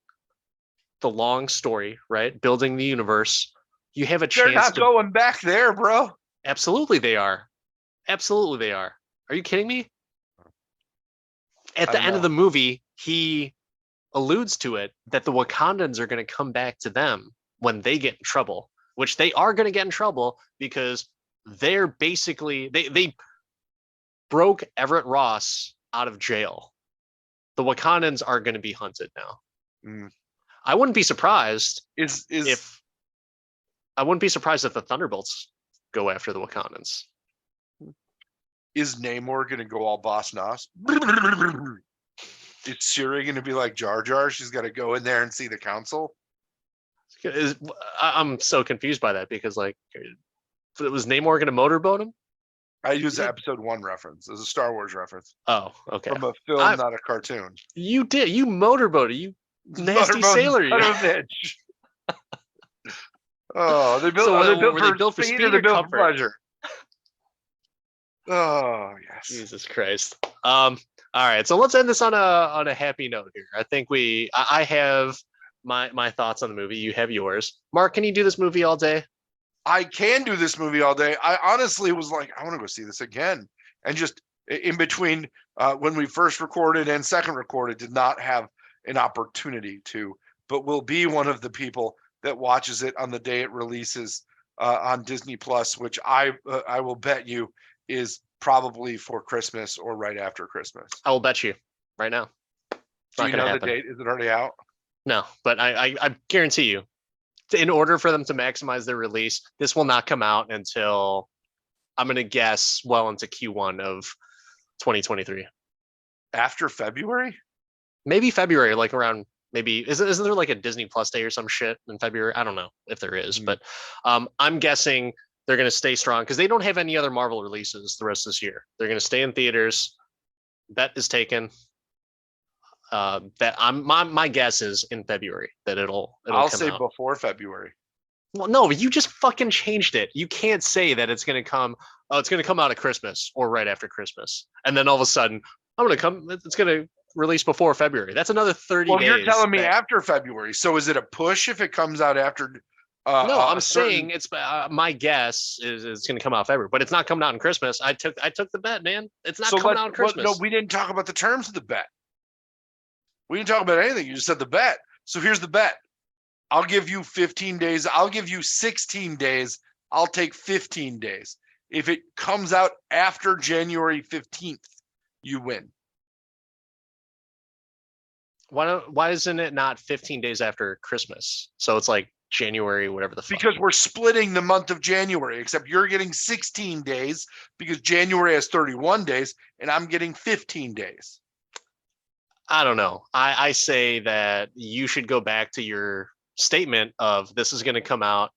the long story, right? Building the universe. You have a
They're
chance
not
to.
going back there, bro.
Absolutely, they are. Absolutely, they are. Are you kidding me? At
I
the
don't
end of
know.
the movie, he alludes to it that the Wakandans are going to come back to them when they get in trouble, which they are going to get in trouble because they're basically they broke Everett Ross out of jail. The Wakandans are going to be hunted now.
Mm.
I wouldn't be surprised
Is
if I wouldn't be surprised if the Thunderbolts go after the Wakandans.
is Namor gonna go all boss nos? Is Shuri gonna be like Jar Jar? She's got to go in there and see the council.
I'm so confused by that because like, was Namor going to motorboat him?
I use the episode 1 reference as a Star Wars reference
Oh, okay.
from a film, not a cartoon.
You did. You motorboated. You nasty
Motorboat
sailor.
son
You.
of a bitch. Oh, they built.
So
Are they built
were
for
they built for
speed or
speed
they
or
built for
comfort?
pleasure? Oh yes.
Jesus Christ. All right. So let's end this on a happy note here. I think I have my thoughts on the movie. You have yours. Mark, can you do this movie all day?
I can do this movie all day. I honestly was like, I want to go see this again. And just in between when we first recorded and second recorded, did not have an opportunity to, but will be one of the people that watches it on the day it releases on Disney Plus, which I will bet you is probably for Christmas or right after Christmas.
I will bet you right now.
Do you know the date? Is it already out?
No, but I guarantee you, in order for them to maximize their release, this will not come out until I'm going to guess well into Q1 of 2023.
After February?
Maybe February, like around maybe isn't there like a Disney Plus day or some shit in February? I don't know if there is, but I'm guessing they're going to stay strong because they don't have any other Marvel releases the rest of this year. They're going to stay in theaters. Bet is taken. That my guess is in February that it'll
I'll
come
say
out.
before February.
Well, no, you just fucking changed it. You can't say that it's going to come. Oh, it's going to come out at Christmas or right after Christmas, and then all of a sudden, it's going to release before February. That's another 30 days.
Well, you're telling me after February. So is it a push if it comes out after?
No, I'm saying it's my guess is it's going to come out February, but it's not coming out in Christmas. I took the bet, man. It's not coming out in Christmas.
No, we didn't talk about the terms of the bet. We didn't talk about anything. You just said the bet. So here's the bet. I'll give you 15 days. I'll give you 16 days. I'll take 15 days. If it comes out after January 15th, you win.
Why isn't it not 15 days after Christmas? So it's like January, whatever the fuck.
Because we're splitting the month of January, except you're getting 16 days because January has 31 days and I'm getting 15 days.
I don't know. I say that you should go back to your statement of this is going to come out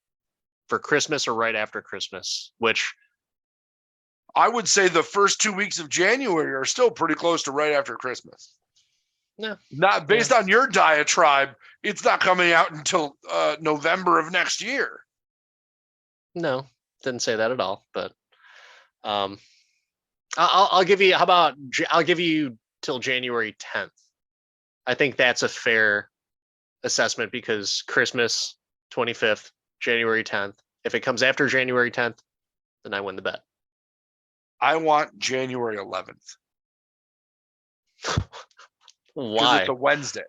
for Christmas or right after Christmas, which
I would say the first 2 weeks of January are still pretty close to right after Christmas.
Yeah.
Not based on your diatribe. It's not coming out until November of next year.
No, didn't say that at all. But I'll give you. How about I'll give you till January 10th. I think that's a fair assessment because Christmas 25th, January 10th. If it comes after January 10th, then I win the bet.
I want January 11th.
Why?
Because it's a Wednesday.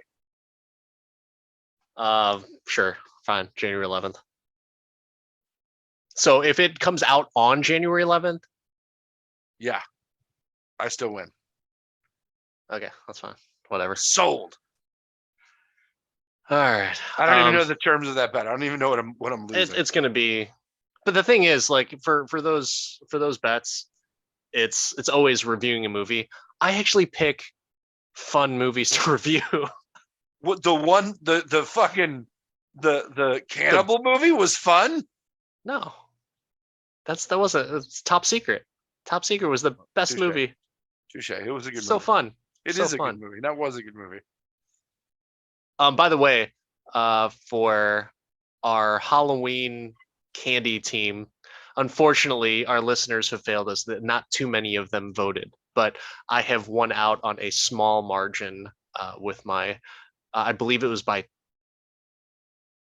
Sure, fine. January 11th. So if it comes out on January 11th,
yeah, I still win.
Okay, that's fine. Whatever.
Sold.
All right.
I don't even know the terms of that bet. I don't even know what I'm losing.
It's gonna be, but the thing is, like for those bets, it's always reviewing a movie. I actually pick fun movies to review.
What the fucking cannibal movie was fun?
No, that wasn't. It's Top Secret. Top Secret was the best movie.
Touche. It was a good movie.
So fun.
It is a good movie. That was a good movie.
By the way, for our Halloween candy team, unfortunately, our listeners have failed us. That not too many of them voted, but I have won out on a small margin with my. I believe it was by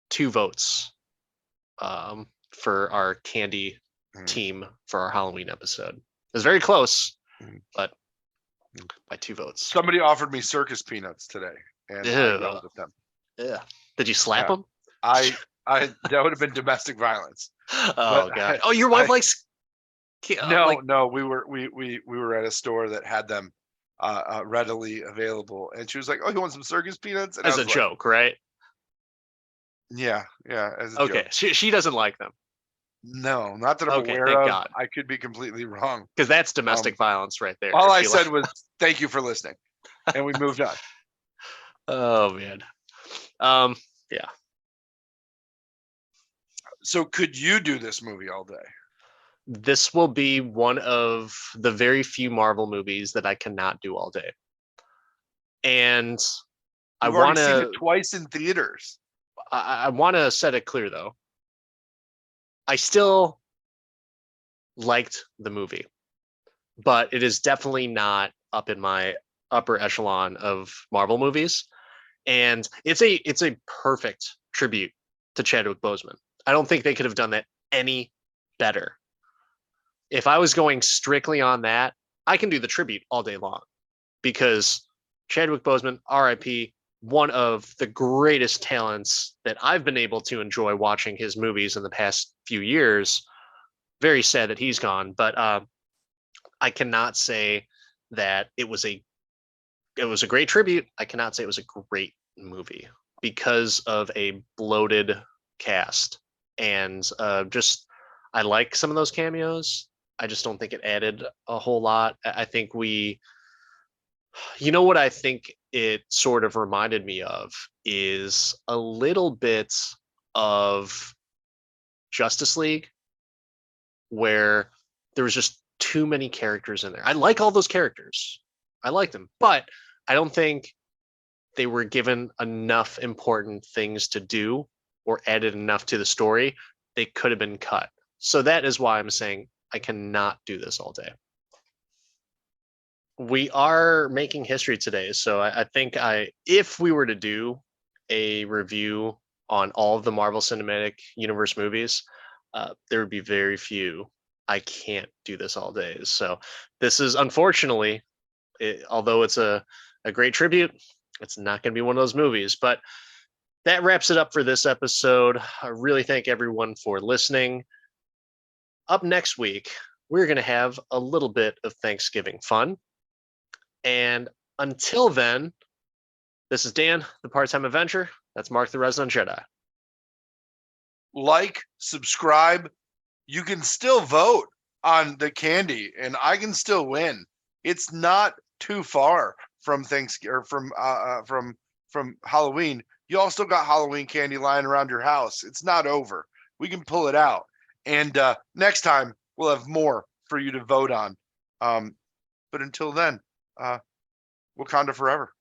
2 votes for our candy
Mm.
team for our Halloween episode. It was very close, but by 2 votes.
Somebody offered me circus peanuts today, and I
Ew.
yelled at them.
Yeah. Did you slap
Yeah.
him?
I that would have been domestic violence.
Oh
But
god. Oh, your wife likes
no, we were at a store that had them readily available, and she was like, "Oh, you want some circus peanuts?" And I
as a
was like,
joke, right?
Yeah, as a
Okay.
joke.
She doesn't like them.
No, not that I'm
Okay,
aware
thank
of.
God.
I could be completely wrong.
Because that's domestic violence right there.
All
if
I
you
said
like-
was, "Thank you for listening," and we moved on.
Oh man. Yeah.
So, could you do this movie all day?
This will be one of the very few Marvel movies that I cannot do all day. And
You've
I
already
want
seen
to
it twice in theaters.
I want to set it clear though. I still liked the movie, but it is definitely not up in my upper echelon of Marvel movies. And it's a perfect tribute to Chadwick Boseman. I don't think they could have done that any better. If I was going strictly on that, I can do the tribute all day long because Chadwick Boseman, RIP, one of the greatest talents that I've been able to enjoy watching his movies in the past few years. Very sad that he's gone, but I cannot say that it was a great tribute. I cannot say it was a great movie because of a bloated cast and just I like some of those cameos. I just don't think it added a whole lot. I think you know what I think it sort of reminded me of is a little bit of Justice League, where there was just too many characters in there. I like all those characters. I like them, but I don't think they were given enough important things to do or added enough to the story. They could have been cut. So that is why I'm saying I cannot do this all day. We are making history today, so I think if we were to do a review on all of the Marvel Cinematic Universe movies, there would be very few. I can't do this all day. So this is unfortunately, although it's a great tribute, it's not going to be one of those movies. But that wraps it up for this episode. I really thank everyone for listening. Up next week, we're going to have a little bit of Thanksgiving fun. And until then, this is Dan, the Part-Time Adventure. That's Mark, the Resident Jedi.
Like, subscribe. You can still vote on the candy, and I can still win. It's not too far from Thanksgiving or from Halloween. You also got Halloween candy lying around your house. It's not over. We can pull it out, and next time we'll have more for you to vote on. But until then, Wakanda forever.